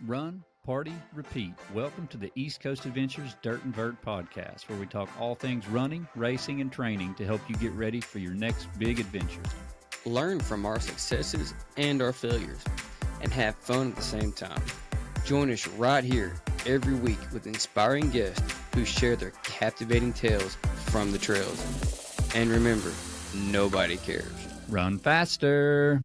Run, party, repeat. Welcome to the East Coast Adventures Dirt and Vert Podcast, where we talk all things running, racing, and training to help you get ready for your next big adventure. Learn from our successes and our failures, and have fun at the same time. Join us right here every week with inspiring guests who share their captivating tales from the trails. And remember, nobody cares. Run faster.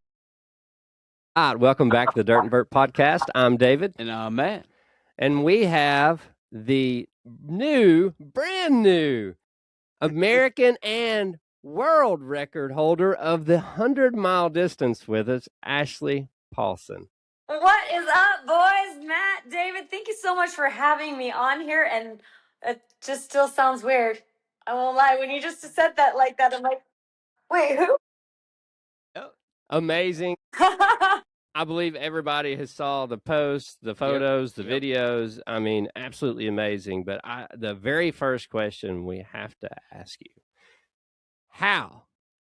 All right, welcome back to the Dirt and Vert Podcast. I'm David. And I'm Matt. And we have the brand new American and world record holder of the 100-mile distance with us, Ashley Paulson. What is up, boys? Matt, David, thank you so much for having me on here. And it just still sounds weird. I won't lie. When you just said that like that, I'm like, wait, who? Amazing. I believe everybody has saw the posts, the photos, the videos. I mean, absolutely amazing. But the very first question we have to ask you, how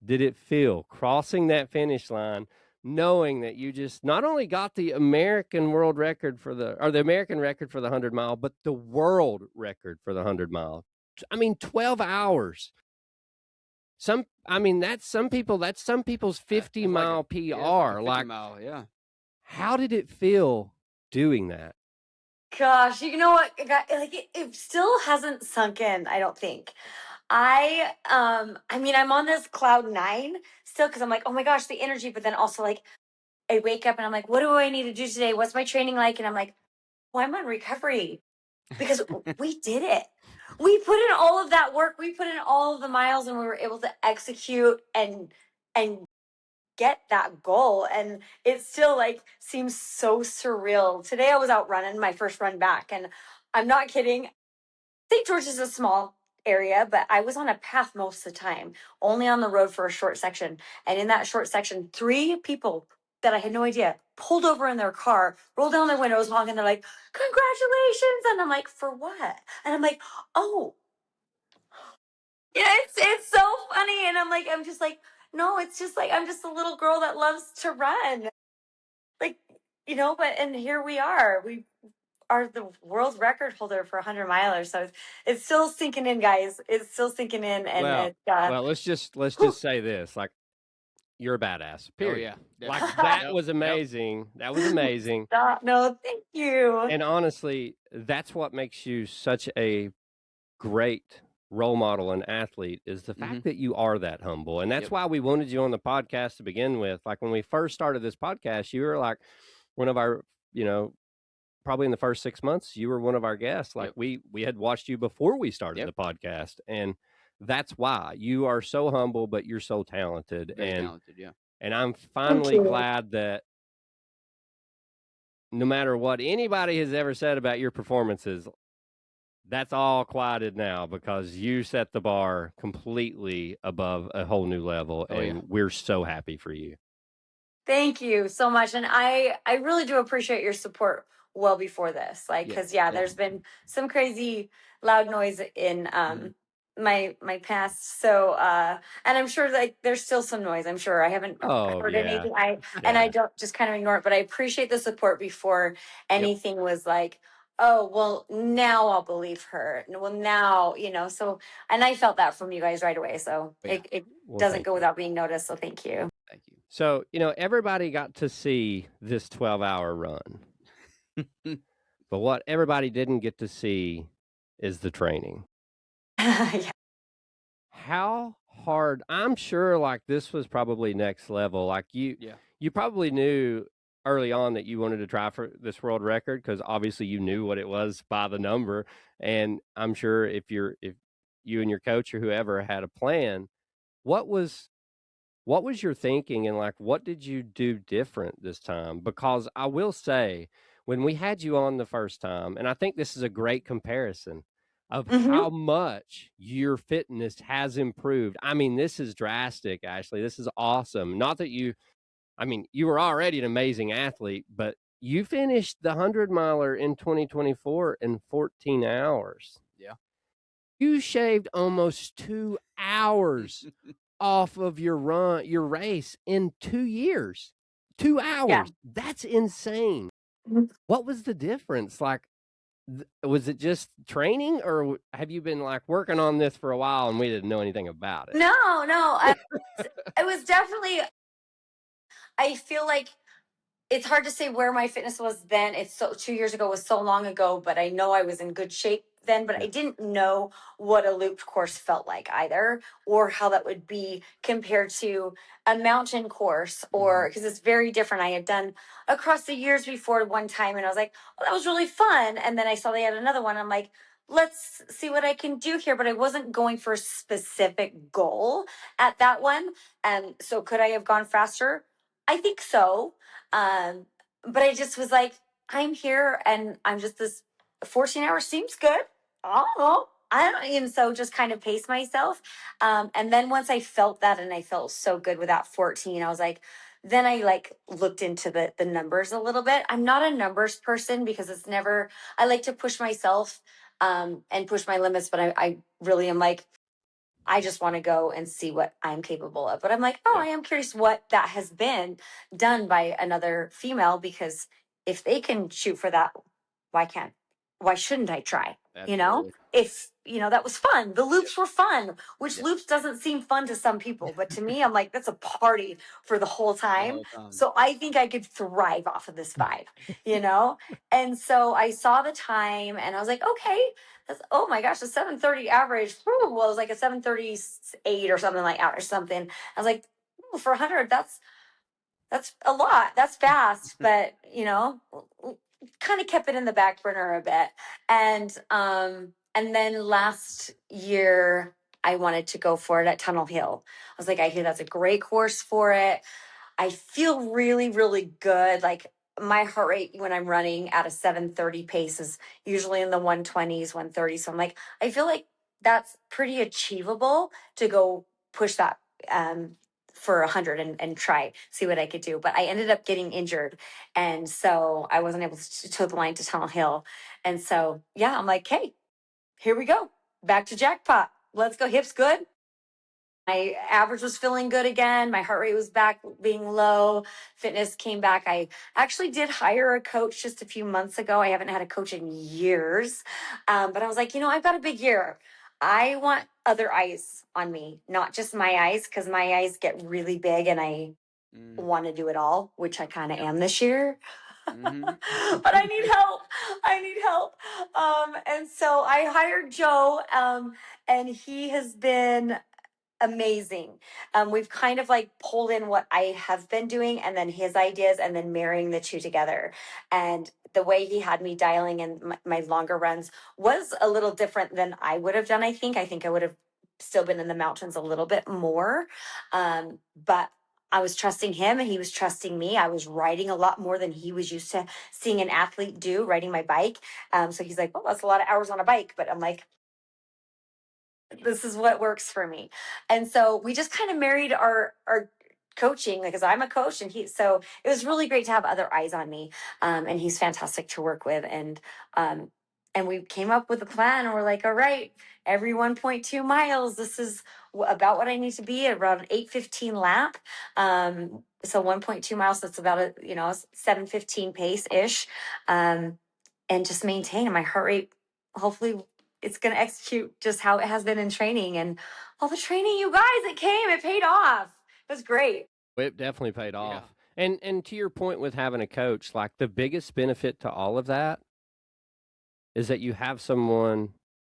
did it feel crossing that finish line, knowing that you just not only got the American world record the American record for the 100-mile, but the world record for the 100-mile? I mean, 12 hours. That's some people's 50-mile PR. Yeah, 50 mile, yeah. How did it feel doing that? Gosh, you know what? It still hasn't sunk in, I don't think. I'm on this cloud 9 still because I'm like, oh my gosh, the energy. But then also like, I wake up and I'm like, what do I need to do today? What's my training like? And I'm like, well, I'm on recovery because we did it. We put in all of that work. We put in all of the miles and we were able to execute and get that goal. And it still like seems so surreal. Today I was out running my first run back, and I'm not kidding. St. George is a small area, but I was on a path most of the time, only on the road for a short section. And in that short section, 3 people that I had no idea pulled over in their car, rolled down their windows, honking. They're like, congratulations. And I'm like, for what? And I'm like, oh, yeah, it's so funny. And I'm just like, no, it's just like, I'm just a little girl that loves to run. Like, and here we are. We are the world record holder for 100 milers. So it's still sinking in, guys. It's still sinking in. And well, let's just say this, like, you're a badass, period. Oh, yeah. Like, that was amazing. That was amazing. No, thank you. And honestly, that's what makes you such a great role model and athlete, is the fact that you are that humble. And that's why we wanted you on the podcast to begin with. Like, when we first started this podcast, you were like one of our, probably in the first 6 months, you were one of our guests. Like, we had watched you before we started the podcast. And that's why you are so humble, but you're so talented. Very talented, yeah. And I'm finally glad that no matter what anybody has ever said about your performances, that's all quieted now, because you set the bar completely above a whole new level. We're so happy for you. Thank you so much. And I really do appreciate your support well before this. Like, because there's been some crazy loud noise in my past. So and I'm sure like there's still some noise. I'm sure I haven't heard anything. And I don't just kind of ignore it, but I appreciate the support before anything was like, oh, well, now I'll believe her. Well, now, so, and I felt that from you guys right away. So it doesn't go without being noticed. So thank you. Thank you. So, everybody got to see this 12-hour run, but what everybody didn't get to see is the training. How hard? I'm sure like this was probably next level. Like you probably knew early on that you wanted to try for this world record, because obviously you knew what it was by the number. And I'm sure if you and your coach or whoever had a plan, what was your thinking, and like, what did you do different this time? Because I will say, when we had you on the first time, and I think this is a great comparison of how much your fitness has improved. I mean, this is drastic, Ashley. This is awesome. Not that you were already an amazing athlete, but you finished the 100-miler in 2024 in 14 hours. Yeah. You shaved almost 2 hours off of your race in 2 years. 2 hours. Yeah. That's insane. What was the difference? Like, was it just training, or have you been like working on this for a while and we didn't know anything about it? No, it was definitely, I feel like it's hard to say where my fitness was then. It's 2 years ago was so long ago, but I know I was in good shape then, but I didn't know what a looped course felt like either, or how that would be compared to a mountain course, or because it's very different. I had done across the years before one time and I was like, well, that was really fun. And then I saw they had another one. I'm like, let's see what I can do here. But I wasn't going for a specific goal at that one. And so could I have gone faster? I think so. Um, but I just was like, I'm here and I'm just this 14 hours seems good. I don't know. I don't, and so just kind of pace myself. And then once I felt that and I felt so good with that 14, I was like, then I like looked into the numbers a little bit. I'm not a numbers person because it's never, I like to push myself and push my limits, but I really am like, I just want to go and see what I'm capable of. But I'm like, I am curious what that has been done by another female, because if they can shoot for that, why shouldn't I try? Absolutely. If that was fun. The loops were fun, which loops doesn't seem fun to some people, but to me, I'm like, that's a party for the whole time. So I think I could thrive off of this vibe. And so I saw the time and I was like, okay, oh my gosh, the 7:30 average. Well, it was like a 7:38 or something like that or something. I was like, for 100, that's a lot. That's fast, but kind of kept it in the back burner a bit. And then last year I wanted to go for it at Tunnel Hill. I was like, I hear that's a great course for it. I feel really, really good. Like my heart rate when I'm running at a 7:30 pace is usually in the 120s, 130s. So I'm like, I feel like that's pretty achievable to go push that for 100 and try, see what I could do. But I ended up getting injured. And so I wasn't able to toe the line to Tunnel Hill. And so, I'm like, hey, here we go. Back to jackpot. Let's go. Hips good. My average was feeling good again. My heart rate was back being low. Fitness came back. I actually did hire a coach just a few months ago. I haven't had a coach in years. But I was like, I've got a big year. I want other eyes on me, not just my eyes, because my eyes get really big and I want to do it all, which I kind of am this year. But I need help. I need help. And so I hired Joe, and he has been amazing. We've kind of like pulled in what I have been doing and then his ideas and then marrying the two together. And the way he had me dialing in my longer runs was a little different than I would have done. I think I would have still been in the mountains a little bit more. But I was trusting him and he was trusting me. I was riding a lot more than he was used to seeing an athlete do, riding my bike. So he's like, well, that's a lot of hours on a bike. But I'm like, this is what works for me. And so we just kind of married our coaching, because I'm a coach and so it was really great to have other eyes on me. And he's fantastic to work with. And we came up with a plan and we're like, all right, every 1.2 miles, this is about what I need to be, around 8:15 lap. So 1.2 miles, that's about a 7:15 pace ish. And just maintain my heart rate. Hopefully it's going to execute just how it has been in training, and all the training, you guys, it paid off. It was great. It definitely paid off. And to your point with having a coach, like the biggest benefit to all of that is that you have someone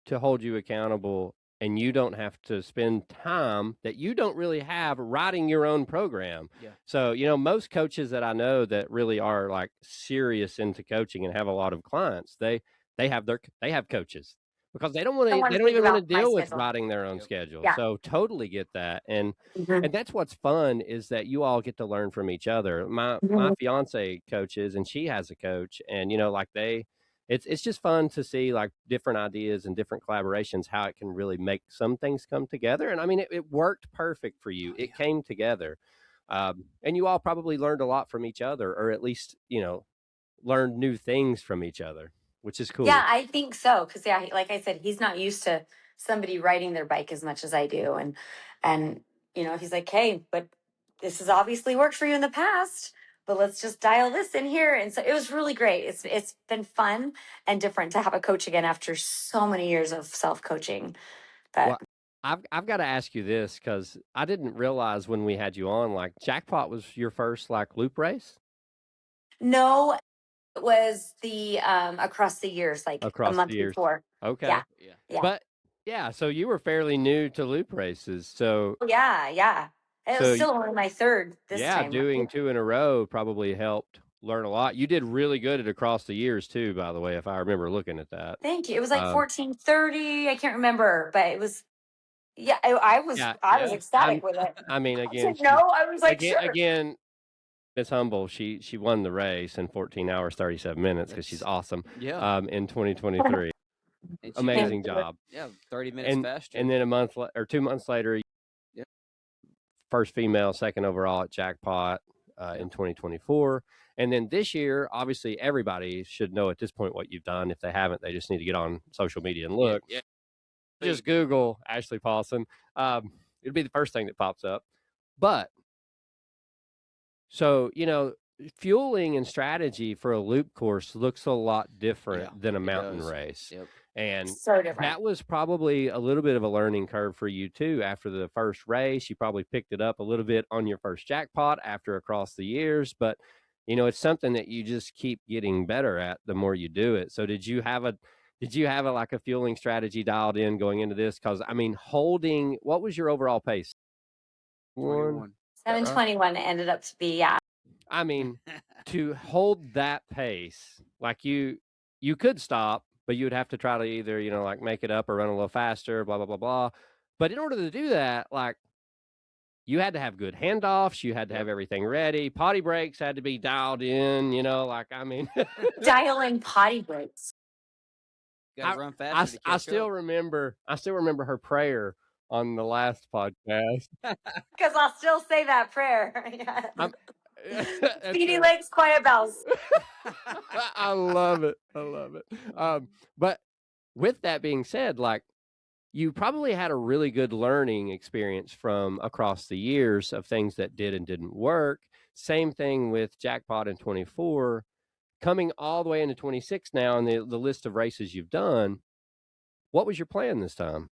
to hold you accountable, and you don't have to spend time that you don't really have writing your own program. So, most coaches that I know that really are like serious into coaching and have a lot of clients, they have coaches, because they don't even want to deal with writing their own schedule. So totally get that. And that's what's fun, is that you all get to learn from each other. My fiance coaches, and she has a coach, and it's just fun to see like different ideas and different collaborations, how it can really make some things come together. And I mean, it worked perfect for you. It came together. And you all probably learned a lot from each other, or at least, learned new things from each other, which is cool. Yeah, I think so. Because like I said, he's not used to somebody riding their bike as much as I do. And he's like, hey, but this has obviously worked for you in the past. but let's just dial this in here. And so it was really great. It's been fun and different to have a coach again after so many years of self-coaching. But well, I've got to ask you this, because I didn't realize when we had you on, like, Jackpot was your first like loop race. no, it was the across the years, like Across a month the years. before. Okay. Yeah. But yeah, so you were fairly new to loop races. So Yeah. It So was still only my third this yeah, time. doing 2 in a row probably helped learn a lot. You did really good at across the years too, by the way, if I remember looking at that. Thank you. It was like 14:30. I can't remember, but it was. Yeah, I was ecstatic with it. I mean, again, I was like, sure. Again, Miss Humble, she won the race in 14 hours 37 minutes because she's awesome. Yeah. In 2023. Amazing job. Yeah, 30 minutes faster. And then a month or 2 months later, first female, second overall at Jackpot in 2024. And then this year, obviously, everybody should know at this point what you've done. If they haven't, they just need to get on social media and look. Yeah. Just Google Ashley Paulson. It'll be the first thing that pops up. But so, fueling and strategy for a loop course looks a lot different than a mountain race. Yep. And so different. That was probably a little bit of a learning curve for you too. After the first race, you probably picked it up a little bit on your first Jackpot after across the years, but it's something that you just keep getting better at the more you do it. So did you have a like a fueling strategy dialed in going into this? Because I mean, what was your overall pace? 7:21 ended up to be, yeah. I mean, to hold that pace, like you could stop, but you would have to try to either, like make it up or run a little faster, blah, blah, blah, blah. But in order to do that, like, you had to have good handoffs. You had to have everything ready. Potty breaks had to be dialed in, Dialing potty breaks. Gotta run fast. I still remember her prayer on the last podcast. Because I'll still say that prayer. Speedy legs, quiet bells. I love it. But with that being said, like, you probably had a really good learning experience from across the years of things that did and didn't work. Same thing with Jackpot in 24, coming all the way into 26 now, and the list of races you've done. What was your plan this time?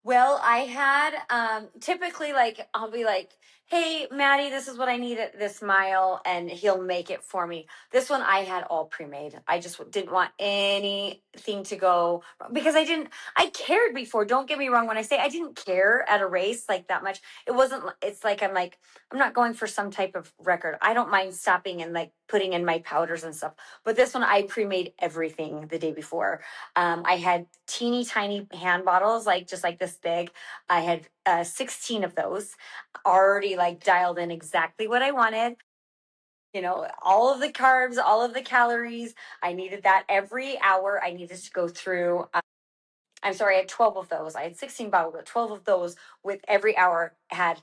Well, I had typically, like, I'll be like, hey, Maddie, this is what I need at this mile, and he'll make it for me. This one I had all pre-made. I just didn't want anything to go, because I cared before. Don't get me wrong. When I say I didn't care at a race like that much, it's like, I'm not going for some type of record. I don't mind stopping and like putting in my powders and stuff. But this one, I pre-made everything the day before. I had teeny tiny hand bottles, like just like this big. I had 16 of those already, like, dialed in exactly what I wanted. All of the carbs, all of the calories. I needed that every hour. I needed to go through. I had 12 of those. I had 16 bottles, but 12 of those with every hour had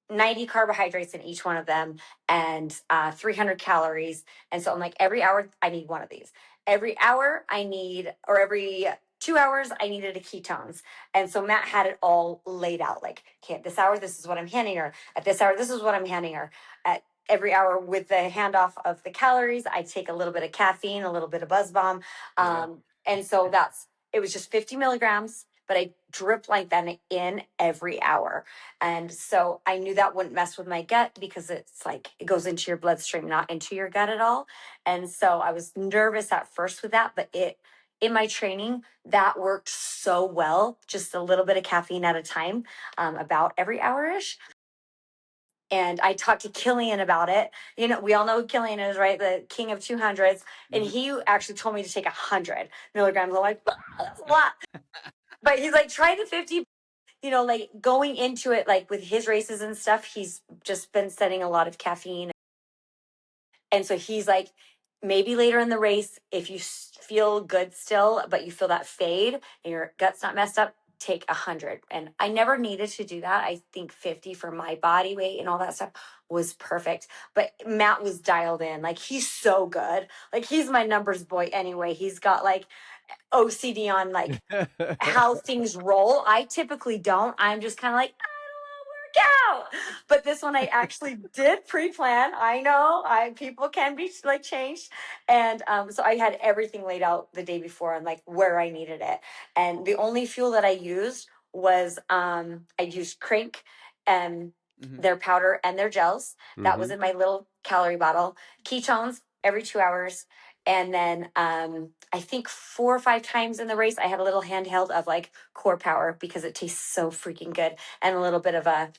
90 carbohydrates in each one of them, and 300 calories. And so I'm like, every hour I need one of these. Every hour every 2 hours I needed a ketones. And so Matt had it all laid out, like, okay, at this hour, this is what I'm handing her. At this hour, this is what I'm handing her. At every hour, with the handoff of the calories, I take a little bit of caffeine, a little bit of Buzz Bomb. And so it was just 50 milligrams, but I drip like that in every hour. And so I knew that wouldn't mess with my gut, because it's like, it goes into your bloodstream, not into your gut at all. And so I was nervous at first with that, but in my training, that worked so well, just a little bit of caffeine at a time, about every hour-ish. And I talked to Killian about it. We all know who Killian is, right? The king of 200s. And he actually told me to take 100 milligrams. I'm like, that's a lot. But he's like, try the 50. Like, going into it, like with his races and stuff, he's just been setting a lot of caffeine. And so he's like, maybe later in the race, if you feel good still, but you feel that fade and your gut's not messed up, take 100. And I never needed to do that. I think 50 for my body weight and all that stuff was perfect. But Matt was dialed in. Like, he's so good. Like, he's my numbers boy anyway. He's got like OCD on like how things roll. I typically don't. I'm just kind of like, I don't know, out. But this one I actually did pre-plan. I know people can be like changed. And so I had everything laid out the day before and like where I needed it. And the only fuel that I used was I used Crank and their powder and their gels. That was in my little calorie bottle. Ketones every 2 hours. And then I think 4 or 5 times in the race, I had a little handheld of like Core Power because it tastes so freaking good. And a little bit of a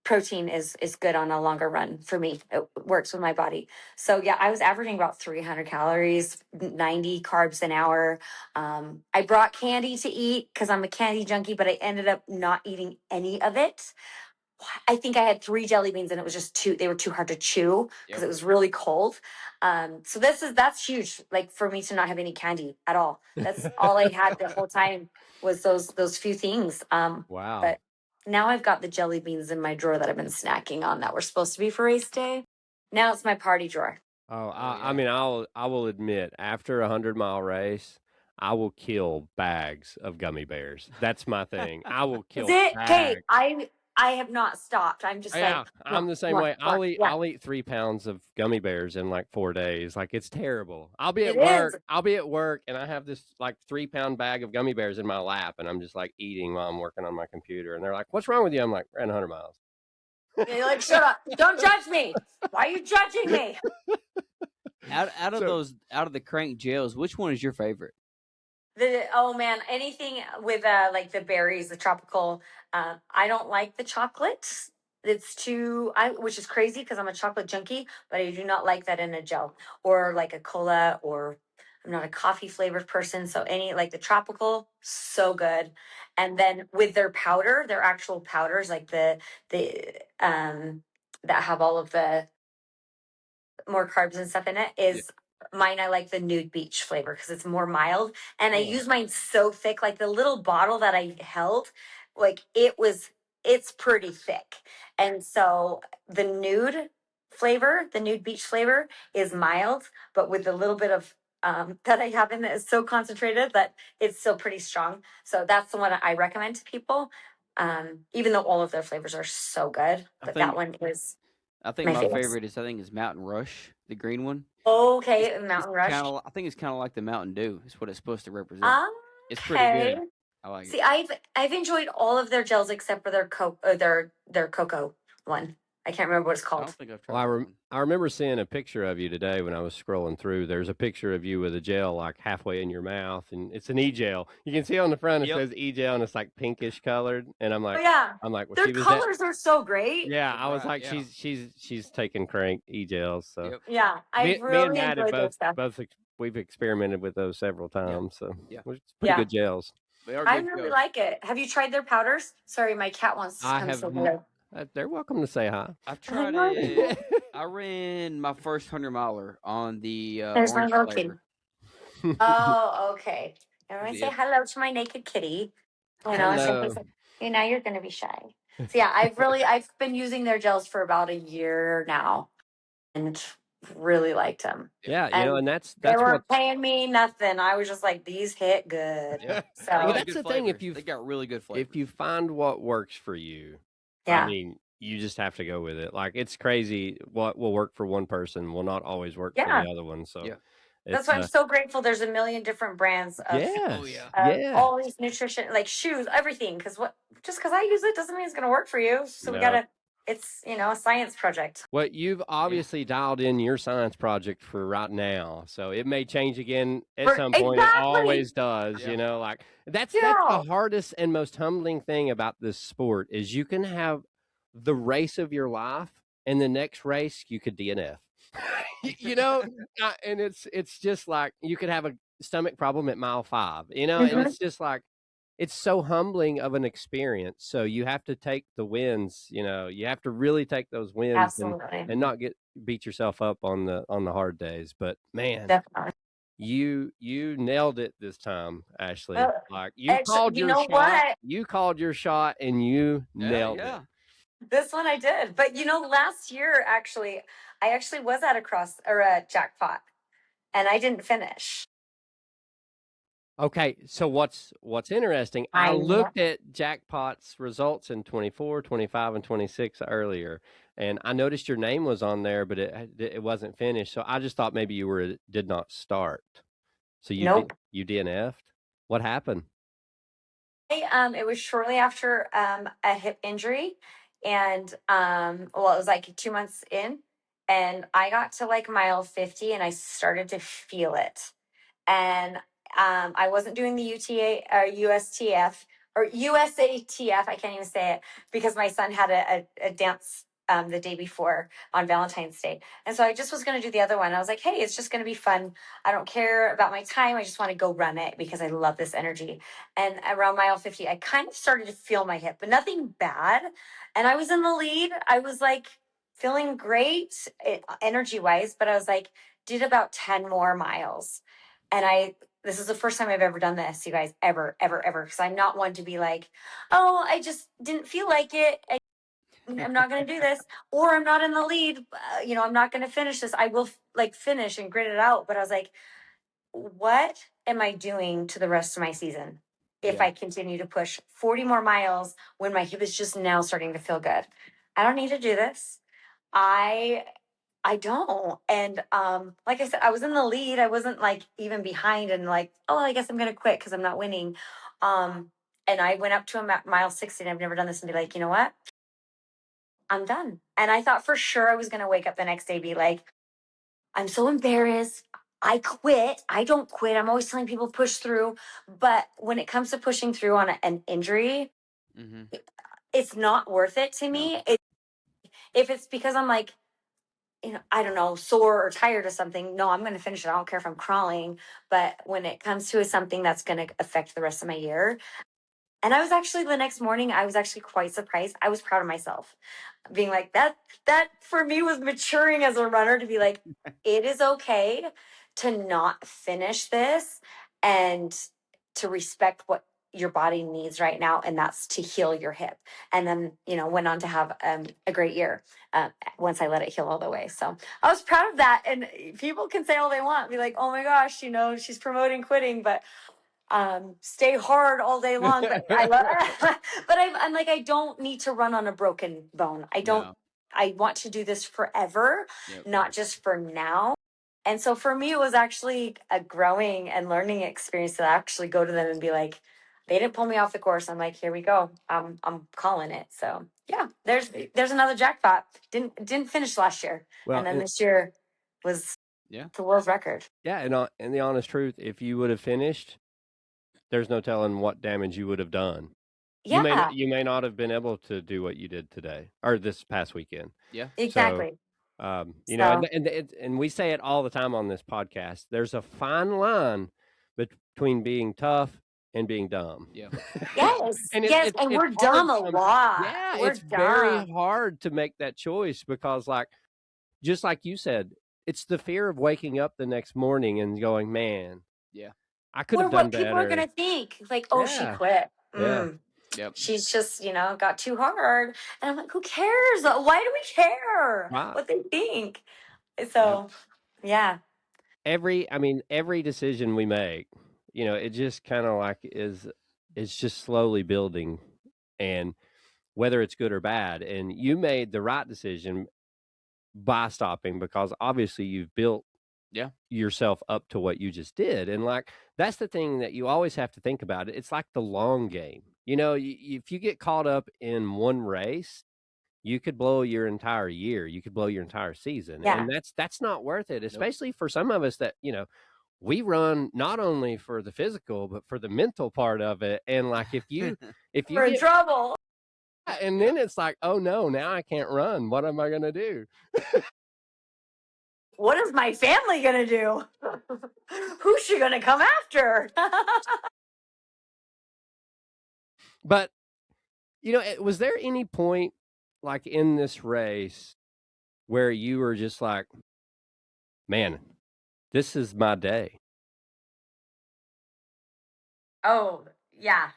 protein is good on a longer run for me. It works with my body. So yeah, I was averaging about 300 calories, 90 carbs an hour. I brought candy to eat because I'm a candy junkie, but I ended up not eating any of it. I think I had 3 jelly beans and it was just they were too hard to chew because it was really cold. So that's huge. Like for me to not have any candy at all. That's all I had the whole time was those few things. Wow. But now I've got the jelly beans in my drawer that I've been snacking on that were supposed to be for race day. Now it's my party drawer. Oh, I mean, I will admit, after a 100-mile race, I will kill bags of gummy bears. That's my thing. I will kill Is it? Okay, bags. I have not stopped. I'm just Yeah, I'm the same way. I'll eat 3 pounds of gummy bears in like 4 days. Like it's terrible. I'll be at work and I have this like 3-pound bag of gummy bears in my lap and I'm just like eating while I'm working on my computer. And they're like, "What's wrong with you?" I'm like, "Ran 100 miles." You're like, "Shut up. Don't judge me. Why are you judging me?" Out of the Crank gels, which one is your favorite? Oh man, anything with like the berries, the tropical. I don't like the chocolate. It's which is crazy because I'm a chocolate junkie, but I do not like that in a gel or like a cola, or I'm not a coffee flavored person. So any like the tropical, so good. And then with their powder, their actual powders, like the that have all of the more carbs and stuff in it is mine. I like the nude beach flavor because it's more mild, and I use mine so thick. Like the little bottle that I held, like it's pretty thick, and so the nude beach flavor is mild, but with a little bit of that I have in it is so concentrated that it's still pretty strong. So that's the one I recommend to people. Even though all of their flavors are so good, but that one is. I think my favorite is Mountain Rush, the green one. Okay, Mountain Rush. I think it's kind of like the Mountain Dew. It's what it's supposed to represent. It's pretty good. I like it. See, I've enjoyed all of their gels except for their cocoa one. I can't remember what it's called. I don't think I've tried that one. I remember seeing a picture of you today when I was scrolling through. There's a picture of you with a gel like halfway in your mouth, and it's an e-gel. You can see on the front it says e-gel, and it's like pinkish colored. And I'm like, well, their colors are so great. Yeah, I was like, she's taking Crank e-gels. So yeah, I really enjoyed those stuff. We've experimented with those several times, so it's pretty good gels. I really like it. Have you tried their powders? Sorry, my cat wants to come say hello. They're welcome to say hi. I've tried it. I ran my first 100-miler on the There's my little flavor. kitty. Oh, okay. And I say hello to my naked kitty. Hello. Now you're going to be shy. So yeah, I've been using their gels for about a year now, and really liked them. Yeah, and that's they weren't paying me nothing. I was just like, these hit good. Yeah. So that's the thing. They got really good flavors. If you find what works for you, I mean, you just have to go with it. Like it's crazy. What will work for one person will not always work for the other one. So that's why I'm so grateful. There's a million different brands of all these nutrition, like shoes, everything. Because just because I use it doesn't mean it's going to work for you. So we gotta. It's a science project. Well, you've obviously dialed in your science project for right now, so it may change again at some point. It always does, like that's the hardest and most humbling thing about this sport is you can have the race of your life, and the next race you could DNF. And it's just like you could have a stomach problem at mile 5, and it's just like. It's so humbling of an experience. So you have to take the wins, you have to really take those wins and not beat yourself up on the hard days. But man, definitely. You nailed it this time, Ashley. Like you called your shot. You called your shot and you nailed it. This one I did. But last year I actually was at a jackpot and I didn't finish. Okay, so what's interesting, I looked at Jackpot's results in 24, 25, and 26 earlier, and I noticed your name was on there, but it wasn't finished. So I just thought maybe you did not start. So Nope. you DNF'd? What happened? It was shortly after a hip injury, and it was like 2 months in, and I got to like mile 50, and I started to feel it, and I wasn't doing the UTA or USTF or USATF. I can't even say it because my son had a dance the day before on Valentine's Day. And so I just was going to do the other one. I was like, hey, it's just going to be fun. I don't care about my time. I just want to go run it because I love this energy. And around mile 50, I kind of started to feel my hip, but nothing bad. And I was in the lead. I was like feeling great energy wise, but I was like, did about 10 more miles. And this is the first time I've ever done this, you guys, ever. Because I'm not one to be like, oh, I just didn't feel like it. I'm not going to do this, or I'm not in the lead. I'm not going to finish this. I will finish and grit it out. But I was like, what am I doing to the rest of my season if I continue to push 40 more miles when my hip is just now starting to feel good? I don't need to do this. I don't. And like I said, I was in the lead. I wasn't like even behind and like, oh, I guess I'm gonna quit because I'm not winning. And I went up to him at mile 60, and I've never done this, and be like, you know what? I'm done. And I thought for sure I was gonna wake up the next day and be like, I'm so embarrassed. I quit. I don't quit. I'm always telling people push through. But when it comes to pushing through on an injury, it's not worth it to me. If it's because I'm like, I don't know, sore or tired or something, no, I'm going to finish it. I don't care if I'm crawling. But when it comes to something that's going to affect the rest of my year, and I was actually the next morning, I was actually quite surprised. I was proud of myself being like that for me was maturing as a runner to be like, it is okay to not finish this and to respect what your body needs right now, and that's to heal your hip. And then went on to have a great year once I let it heal all the way. So I was proud of that. And people can say all they want, be like, oh my gosh, she's promoting quitting, but stay hard all day long. But I love but I'm like, I don't need to run on a broken bone. I want to do this forever, not just for now. And so for me, it was actually a growing and learning experience to actually go to them and be like, they didn't pull me off the course. I'm like, here we go. I'm calling it. So yeah, there's another jackpot. Didn't finish last year. Well, and then this year was the world record. Yeah. And the honest truth, if you would have finished, there's no telling what damage you would have done. Yeah. You may not have been able to do what you did today or this past weekend. Yeah. Exactly. So, and we say it all the time on this podcast. There's a fine line between being tough and being dumb. Yeah. Yes. And we're dumb a lot. Yeah. It's very hard to make that choice because, just like you said, it's the fear of waking up the next morning and going, man. Yeah. I could have done better. What people are going to think, like, oh, she quit. Yeah. Yep. She's just, got too hard. And I'm like, who cares? Why do we care what they think? So, yeah. Every decision we make, it just kind of it's just slowly building, and whether it's good or bad. And you made the right decision by stopping because obviously you've built yourself up to what you just did. And that's the thing that you always have to think about. It's like the long game. If you get caught up in one race, you could blow your entire year. You could blow your entire season. Yeah. And that's not worth it, especially for some of us that, we run not only for the physical, but for the mental part of it. And if you we're in trouble. And then it's like, oh no, now I can't run. What am I going to do? What is my family going to do? Who's she going to come after? But, was there any point in this race where you were just like, man, this is my day? Oh, yeah.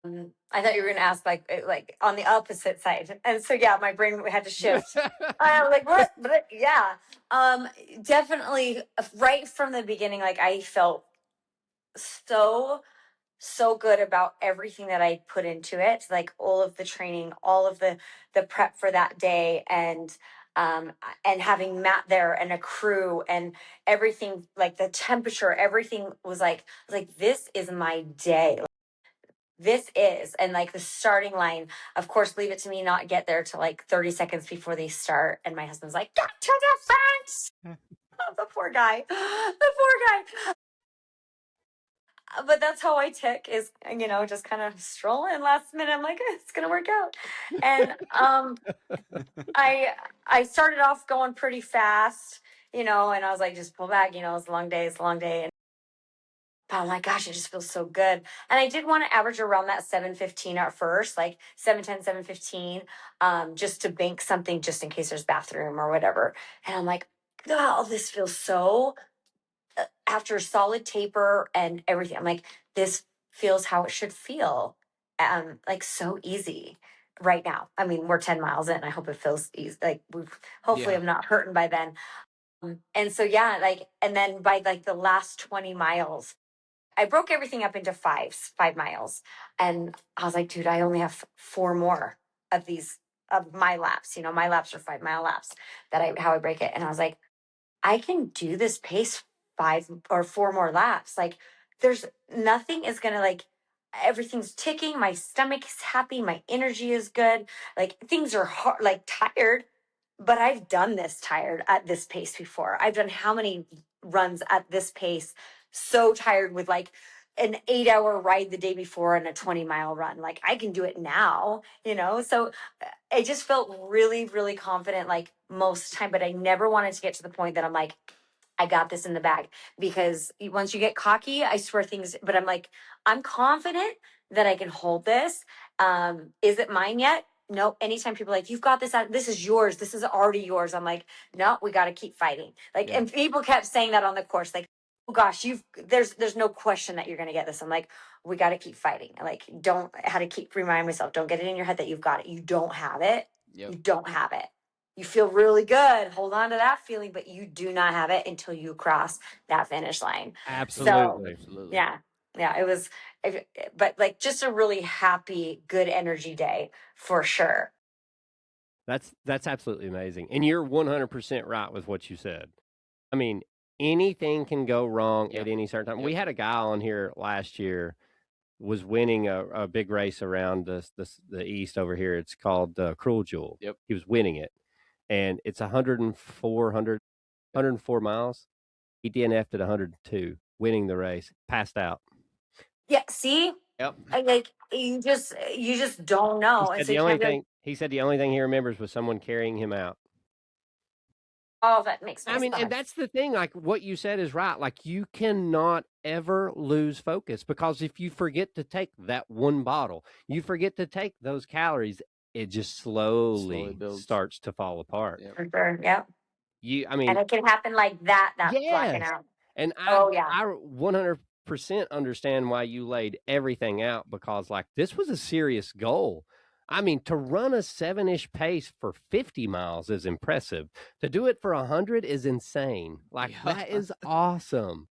I thought you were going to ask like on the opposite side. And so, yeah, my brain had to shift. I'm like, what? But yeah, definitely right from the beginning, I felt so good about everything that I put into it, like all of the training, all of the prep for that day, and having Matt there and a crew and everything, like the temperature, everything was like, I was like, this is my day. This is, and like the starting line, of course, leave it to me not get there till like 30 seconds before they start. And my husband's like, get to the front. The poor guy. The poor guy. But that's how I tick, is, just kind of strolling last minute. I'm like, it's gonna work out. And I started off going pretty fast, and I was like, just pull back, it's a long day, And but I'm like, gosh, it just feels so good. And I did want to average around that 7:15 at first, like 7:10, 7:15, just to bank something just in case there's bathroom or whatever. And I'm like, oh, this feels so, after solid taper and everything, I'm like, this feels how it should feel. Like so easy right now. I mean, we're 10 miles in. I hope it feels easy. Like hopefully I'm not hurting by then. And so, yeah, like, and then by like the last 20 miles, I broke everything up into 5 miles. And I was like, dude, I only have 4 more of these, of my laps. My laps are 5-mile laps, how I break it. And I was like, I can do this pace 5 or 4 more laps. Like, there's nothing is gonna, like, everything's ticking. My stomach is happy. My energy is good. Like, things are hard, like tired, but I've done this tired at this pace before. I've done how many runs at this pace, so tired, with like an 8-hour ride the day before and a 20-mile run. Like, I can do it now, So I just felt really, really confident, like most time, but I never wanted to get to the point that I'm like, I got this in the bag, because once you get cocky, I swear things, but I'm like, I'm confident that I can hold this. Is it mine yet? No. Anytime people are like, you've got this out, this is yours. This is already yours. I'm like, no, we got to keep fighting. Like, and people kept saying that on the course, like, oh gosh, there's no question that you're going to get this. I'm like, we got to keep fighting. Like, how to keep remind myself, don't get it in your head that you've got it. You don't have it. Yep. You don't have it. You feel really good. Hold on to that feeling, but you do not have it until you cross that finish line. Absolutely. So, absolutely. Yeah, it was, but like just a really happy, good energy day for sure. That's absolutely amazing. And you're 100% right with what you said. I mean, anything can go wrong at any certain time. We had a guy on here last year, was winning a big race around the East over here. It's called Cruel Jewel. Yep. He was winning it. And it's 104 miles. He DNF'd at 102, winning the race, passed out. Yeah, see? Yep. Like, you just don't know. He said the only thing he remembers was someone carrying him out. Oh, that makes sense. I mean, and that's the thing, like what you said is right. Like, you cannot ever lose focus, because if you forget to take that one bottle, you forget to take those calories, it just slowly starts to fall apart. Yep. For sure. Yep. And it can happen like that blacking out. And I 100% understand why you laid everything out, because like this was a serious goal. I mean, to run a 7-ish pace for 50 miles is impressive. To do it for 100 is insane. Like, that is awesome.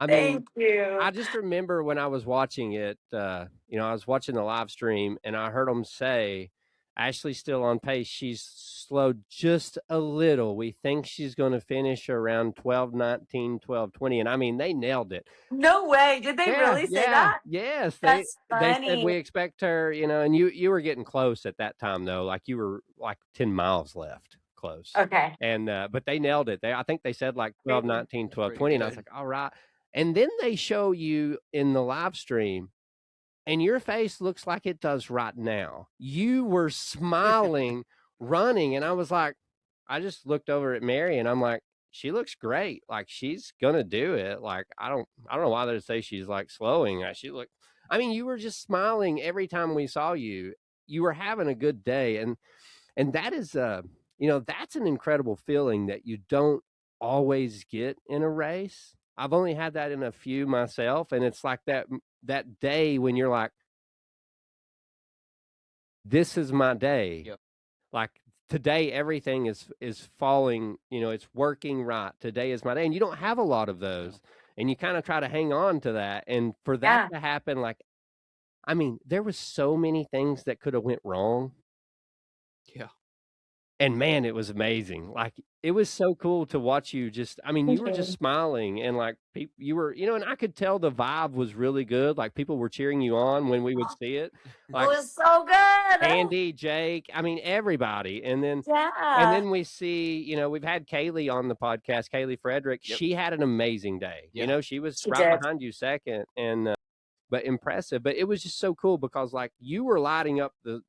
Thank you. I just remember when I was watching it, I was watching the live stream, and I heard them say, Ashley's still on pace. She's slowed just a little. We think she's going to finish around 12:19, 12:20. And I mean, they nailed it. No way. Did they really say that? Yes. That's they funny. said we expect her, and you were getting close at that time, though. Like, you were like 10 miles left close. Okay. And, but they nailed it. I think they said like 12:19, 12:20. And I was like, all right. And then they show you in the live stream, and your face looks like it does right now. You were smiling, running. And I was like, I just looked over at Mary, and I'm like, she looks great. Like, she's going to do it. Like, I don't know why they say she's like slowing. You were just smiling every time we saw you. You were having a good day. And that is, that's an incredible feeling that you don't always get in a race. I've only had that in a few myself. And it's like that day when you're like, this is my day. Yep. Like, today, everything is falling, it's working right. Today is my day. And you don't have a lot of those. and you kind of try to hang on to that. And for that to happen, like, I mean, there was so many things that could have went wrong. Yeah. And man, it was amazing. Like, it was so cool to watch you just, I mean, you were just smiling and like you were, and I could tell the vibe was really good. Like, people were cheering you on when we would see it. Like, it was so good. Andy, Jake, I mean, everybody. And Yeah. then we see, we've had Kaylee on the podcast, Kaylee Frederick. Yep. She had an amazing day. Yeah. She was She right did. behind you second, and but impressive. But it was just so cool because like you were lighting up the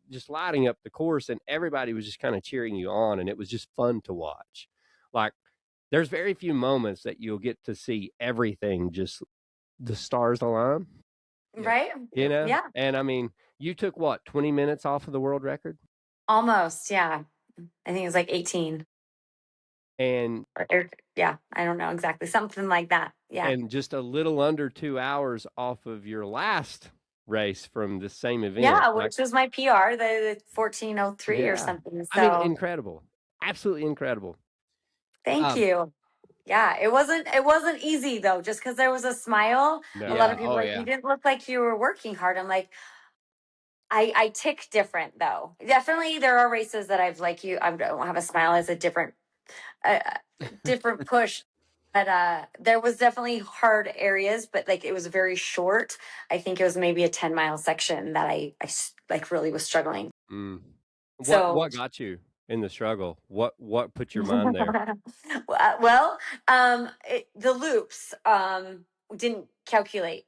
course, and everybody was just kind of cheering you on, and it was just fun to watch. Like, there's very few moments that you'll get to see everything, just the stars align. Right? Yeah. And I mean, you took what, 20 minutes off of the world record? Almost, yeah. I think it was like 18. And yeah, I don't know exactly. Something like that. Yeah. And just a little under 2 hours off of your last race from the same event. Yeah, which was my PR, the 14:03 or something. So, I mean, incredible. Absolutely incredible. Thank you. Yeah, it wasn't easy though, just because there was a smile. No. A lot of people were like, you didn't look like you were working hard. I'm like, I tick different though. Definitely there are races that I've like you, I don't have a smile as a different push. But there was definitely hard areas, but like it was very short. I think it was maybe a 10-mile section that I like really was struggling. What got you in the struggle? What put your mind there? Well, the loops didn't calculate.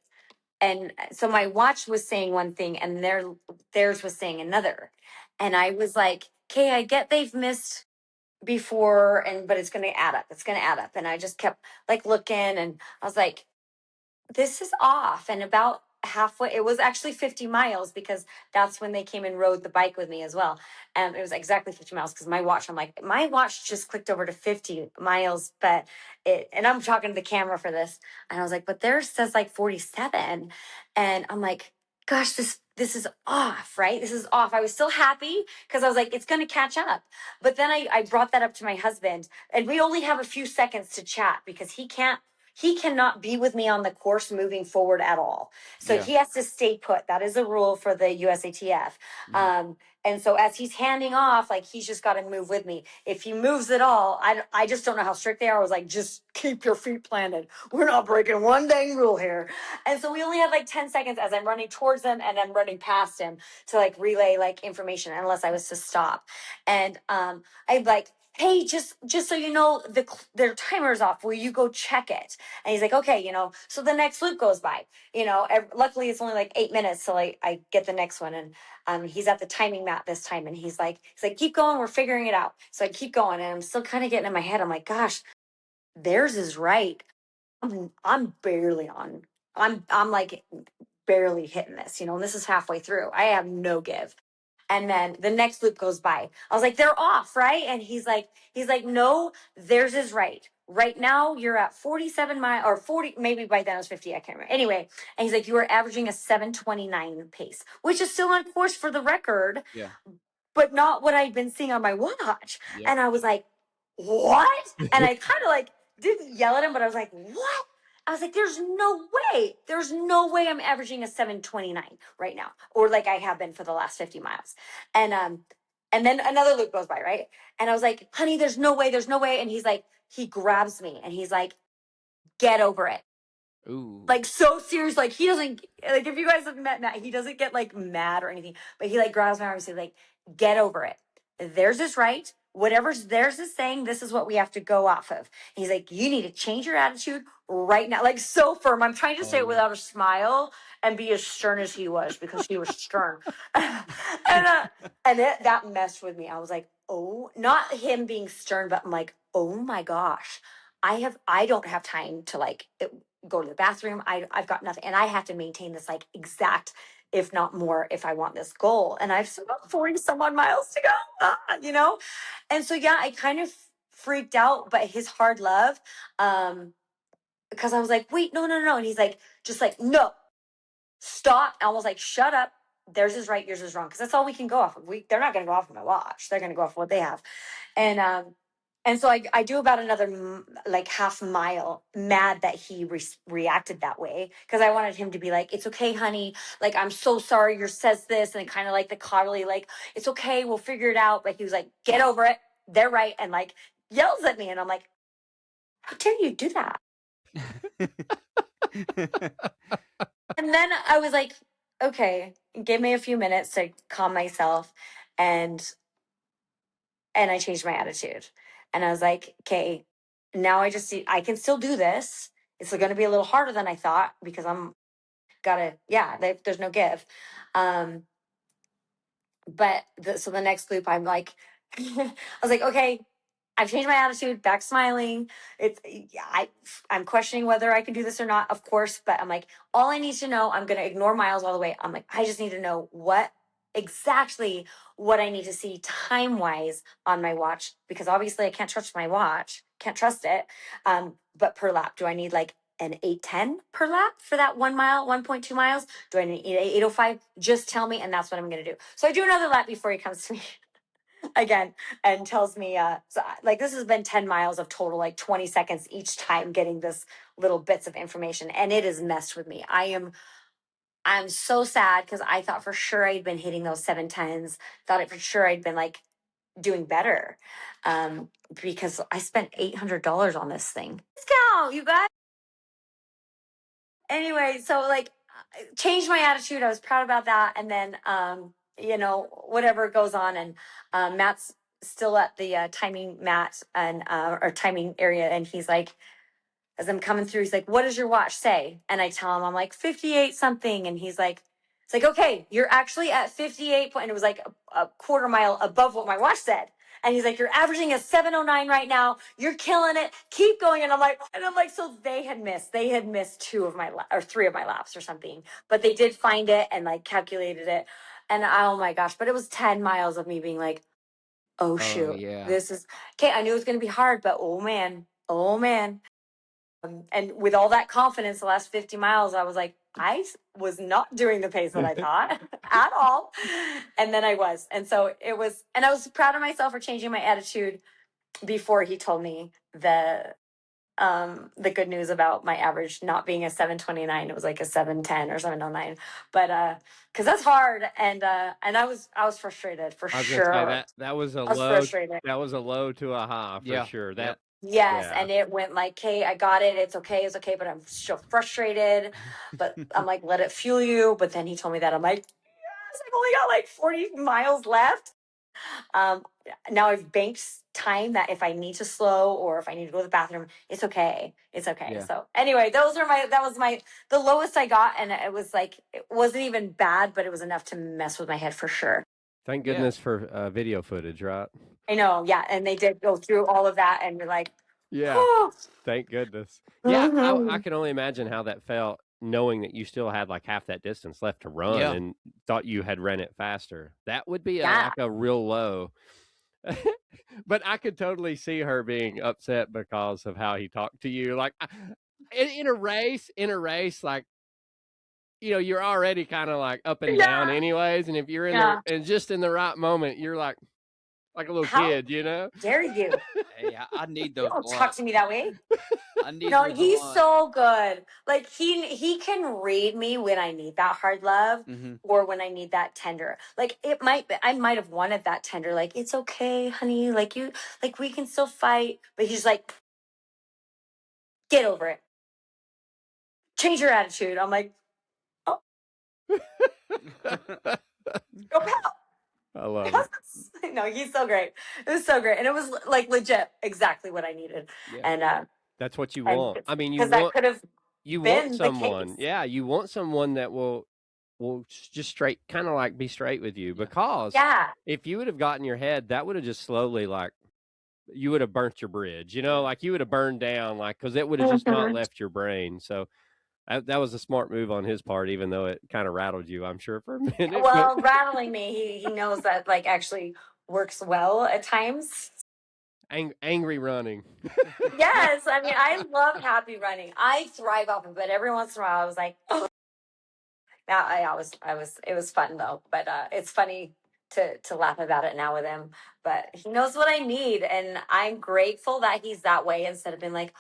And so my watch was saying one thing and theirs was saying another. And I was like, okay, I get they've missed before, but it's going to add up. It's going to add up. And I just kept like looking, and I was like, this is off. And about halfway, it was actually 50 miles because that's when they came and rode the bike with me as well. And it was exactly 50 miles because my watch just clicked over to 50 miles, and I'm talking to the camera for this. And I was like, but theirs says like 47. And I'm like, gosh, this is off, right? This is off. I was still happy because I was like, it's going to catch up. But then I brought that up to my husband, and we only have a few seconds to chat because he cannot be with me on the course moving forward at all. So he has to stay put. That is a rule for the USATF. And so as he's handing off, like he's just got to move with me. If he moves at all, I just don't know how strict they are. I was like, just keep your feet planted. We're not breaking one dang rule here. And so we only have like 10 seconds as I'm running towards him and I'm running past him to like relay like information unless I was to stop. And I'm like, hey, just so you know, their timer's off. Will you go check it? And he's like, okay, so the next loop goes by, luckily it's only like 8 minutes till I get the next one. And he's at the timing mat this time. And he's like, keep going. We're figuring it out. So I keep going, and I'm still kind of getting in my head. I'm like, gosh, theirs is right. I'm barely on. I'm like barely hitting this, and this is halfway through. I have no give. And then the next loop goes by. I was like, they're off, right? And he's like, no, theirs is right. Right now, you're at 47 miles or 40, maybe by then it was 50. I can't remember. Anyway, and he's like, you are averaging a 7:29 pace, which is still on course for the record, but not what I'd been seeing on my watch. Yeah. And I was like, what? And I kind of like didn't yell at him, but I was like, what? I was like, there's no way. There's no way I'm averaging a 7:29 right now, or like I have been for the last 50 miles. And then another loop goes by, right? And I was like, honey, there's no way. There's no way. And he's like, he grabs me and he's like, get over it. Ooh. Like so serious. Like he doesn't, like if you guys have met Matt, he doesn't get like mad or anything, but he like grabs my arm and says like, get over it. Theirs is right. Whatever's theirs is saying, this is what we have to go off of. And he's like, you need to change your attitude right now. Like so firm. I'm trying to say it without a smile and be as stern as he was, because he was stern. and that messed with me. I was like, oh, not him being stern, but I'm like, oh my gosh, I don't have time to like go to the bathroom. I've got nothing. And I have to maintain this like exact, if not more, if I want this goal. And I've still got 40 some odd miles to go, And so, yeah, I kind of freaked out, but his hard love, because I was like, wait, no. And he's like, just like, no, stop. I was like, shut up. Theirs is right. Yours is wrong. Cause that's all we can go off of. They're not going to go off of my watch. They're going to go off of what they have. And And so I do about another like half mile, mad that he reacted that way, because I wanted him to be like, it's okay, honey. Like, I'm so sorry your says this. And kind of like the coddly, like, it's okay, we'll figure it out. But he was like, get over it. They're right. And like yells at me. And I'm like, how dare you do that? And then I was like, okay, give me a few minutes to calm myself. And I changed my attitude. And I was like, okay, now I can still do this. It's going to be a little harder than I thought, because there's no give. So the next loop, I'm like, I was like, okay, I've changed my attitude, back smiling. I'm questioning whether I can do this or not, of course, but I'm like, all I need to know, I'm going to ignore miles all the way. I'm like, I just need to know exactly what I need to see time wise on my watch, because obviously I can't trust my watch, can't trust it. But per lap, do I need like an 8:10 per lap for that 1 mile, 1.2 miles? Do I need 8:05? Just tell me, and that's what I'm going to do. So I do another lap before he comes to me again and tells me, like, this has been 10 miles of total, like 20 seconds each time getting this little bits of information, and it has messed with me. I'm so sad, because I thought for sure I'd been hitting those 7:10s, thought for sure I'd been like doing better, because I spent $800 on this thing. Discount, you guys. Anyway, so like, changed my attitude. I was proud about that. And then, whatever goes on. And Matt's still at the timing mat and or timing area. And he's like, as I'm coming through, he's like, what does your watch say? And I tell him, I'm like 58 something. And he's like, it's like, okay, you're actually at 58 point. And it was like a quarter mile above what my watch said. And he's like, you're averaging a 7:09 right now. You're killing it. Keep going. And I'm like, so they had missed 2 of my or 3 of my laps or something, but they did find it and like calculated it. And oh my gosh, but it was 10 miles of me being like, oh shoot, this is okay. I knew it was going to be hard, but oh man. And with all that confidence, the last 50 miles, I was like, I was not doing the pace that I thought at all. And then I was. And so it was, and I was proud of myself for changing my attitude before he told me the good news about my average not being a 7:29. It was like a 7:10 or 7:09. But because that's hard. And I was frustrated for sure. That was a low. Frustrated. That was a low to a high for sure. That. Yes, and it went like, okay, I got it. It's okay, but I'm still frustrated. But I'm like, let it fuel you. But then he told me that. I'm like, yes, I've only got like 40 miles left. Now I've banked time that if I need to slow or if I need to go to the bathroom, it's okay. It's okay. Yeah. So anyway, that was the lowest I got. And it was like, it wasn't even bad, but it was enough to mess with my head for sure. Thank goodness for video footage, right? I know, yeah, and they did go through all of that, and you're like, yeah, oh. Thank goodness. Yeah, I can only imagine how that felt, knowing that you still had like half that distance left to run and thought you had ran it faster. That would be like a real low. But I could totally see her being upset because of how he talked to you. Like in a race, like, you're already kind of like up and down anyways. And if you're in just in the right moment, you're like a little kid, Dare you? Hey, I need those. Don't talk to me that way. He's so good. Like he can read me when I need that hard love or when I need that tender. Like I might have wanted that tender. Like, it's okay, honey. Like we can still fight. But he's like, get over it. Change your attitude. I'm like, oh. Go pal. I love it. No, he's so great. It was so great. And it was like legit exactly what I needed. Yeah. And that's what you want. I mean, you want someone. Yeah, you want someone that will just kind of be straight with you, because if you would have gotten your head, that would have just slowly you would have burnt your bridge, like you would have burned down, because it would have just not left your brain. So that was a smart move on his part, even though it kind of rattled you, I'm sure, for a minute. Well, rattling me, he knows that actually works well at times. Angry running. Yes, I mean, I love happy running. I thrive off of it. Every once in a while, I was like, oh. Now it was fun though. But it's funny to laugh about it now with him. But he knows what I need, and I'm grateful that he's that way instead of being like,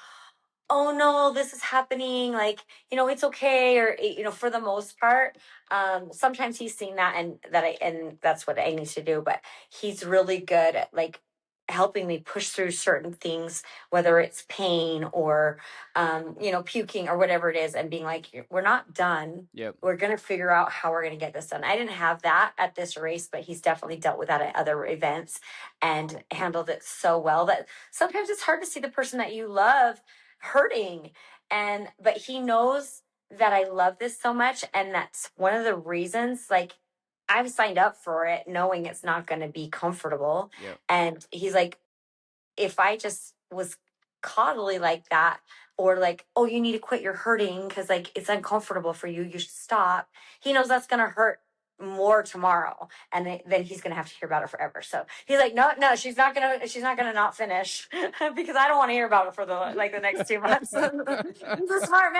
oh no, this is happening, like, it's okay, or for the most part. Sometimes he's seen that, and that's what I need to do, but he's really good at like helping me push through certain things, whether it's pain or puking or whatever it is, and being like, we're not done. Yep. We're gonna figure out how we're gonna get this done. I didn't have that at this race, but he's definitely dealt with that at other events and handled it so well that sometimes it's hard to see the person that you love hurting, but he knows that I love this so much, and that's one of the reasons, like, I've signed up for it knowing it's not going to be comfortable. Yep. And he's like, if I just was coddly like that, or like, oh, you need to quit, you're hurting because like it's uncomfortable for you, you should stop, he knows that's going to hurt more tomorrow, and then he's gonna have to hear about it forever. So he's like, no, she's not gonna not finish because I don't want to hear about it for the next 2 months. He's a smart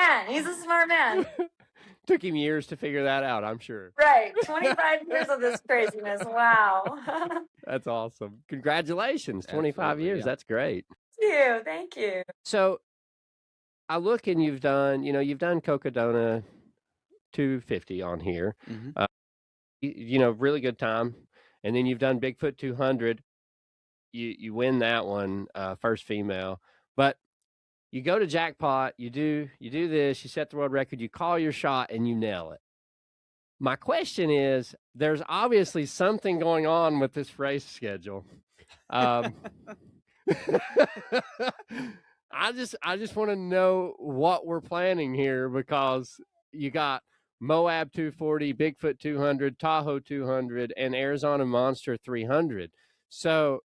man. Took him years to figure that out, I'm sure. Right. 25 years of this craziness. Wow. That's awesome. Congratulations. 25 years. Yeah. That's great. Thank you. So I look, and you've done Cocodona 250 on here. Mm-hmm. Really good time. And then you've done Bigfoot 200. You win that one, first female. But you go to jackpot, you do this, you set the world record, you call your shot, and you nail it. My question is, there's obviously something going on with this race schedule. I just want to know what we're planning here, because you got Moab 240, Bigfoot 200, Tahoe 200, and Arizona Monster 300. So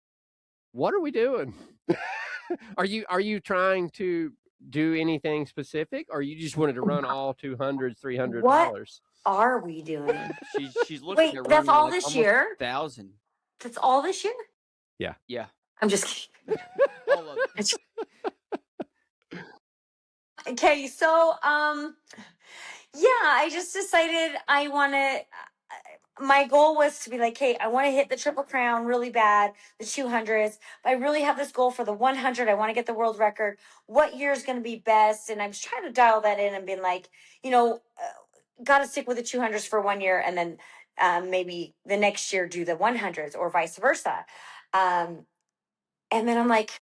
what are we doing? Are you trying to do anything specific, or you just wanted to run all 200, 300 What dollars? are we doing? She's looking Wait, at that's running all like this almost year? 1,000. That's all this year? Yeah. I'm just kidding. All of it. Okay, so I just decided I want to. My goal was to be like, hey, I want to hit the Triple Crown really bad, the 200s, but I really have this goal for the 100. I want to get the world record. What year is going to be best? And I was trying to dial that in and being like, got to stick with the 200s for 1 year, and then maybe the next year do the 100s, or vice versa. And then I'm like,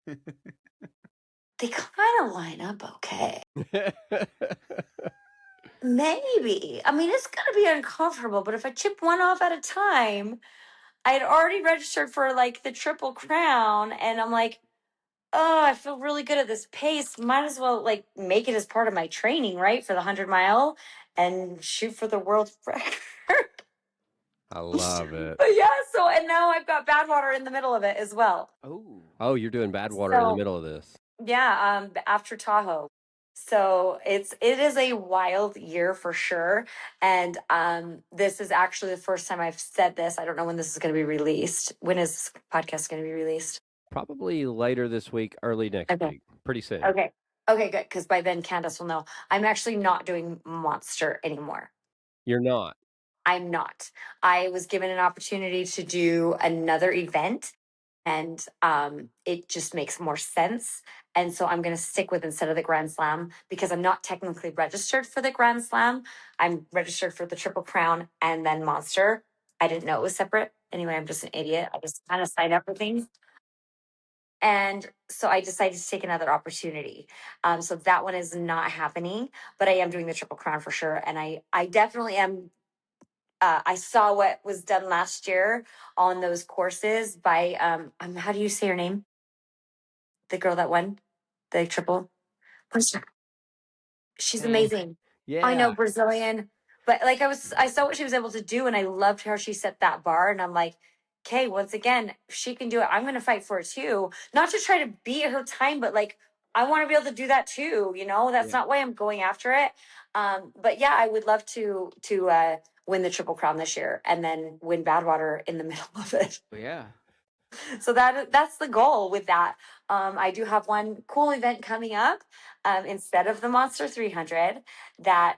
they kind of line up okay. Maybe. I mean, it's going to be uncomfortable, but if I chip one off at a time, I had already registered for like the Triple Crown, and I'm like, oh, I feel really good at this pace. Might as well like make it as part of my training, right? For the 100-mile and shoot for the world record. I love it. But and now I've got Badwater in the middle of it as well. Oh, you're doing Badwater in the middle of this. Yeah, after Tahoe. So it is a wild year for sure. And this is actually the first time I've said this. I don't know when this is going to be released. When is this podcast going to be released? Probably later this week, early next week. Pretty soon. Okay, good. Because by then Candace will know. I'm actually not doing Monster anymore. You're not? I'm not. I was given an opportunity to do another event, and it just makes more sense. And so I'm going to stick with, instead of the Grand Slam, because I'm not technically registered for the Grand Slam. I'm registered for the Triple Crown and then Monster. I didn't know it was separate. Anyway, I'm just an idiot. I just kind of signed up for things. And so I decided to take another opportunity. So that one is not happening, but I am doing the Triple Crown for sure. And I definitely am. I saw what was done last year on those courses by, how do you say her name? The girl that won the triple. She's amazing. Yeah. I know, Brazilian. But like I saw what she was able to do, and I loved how she set that bar. And I'm like, okay, once again, if she can do it, I'm going to fight for it too. Not to try to beat her time, but like, I want to be able to do that too. That's not why I'm going after it. But yeah, I would love to win the Triple Crown this year, and then win Badwater in the middle of it. Yeah. So that's the goal with that. I do have one cool event coming up instead of the Monster 300 that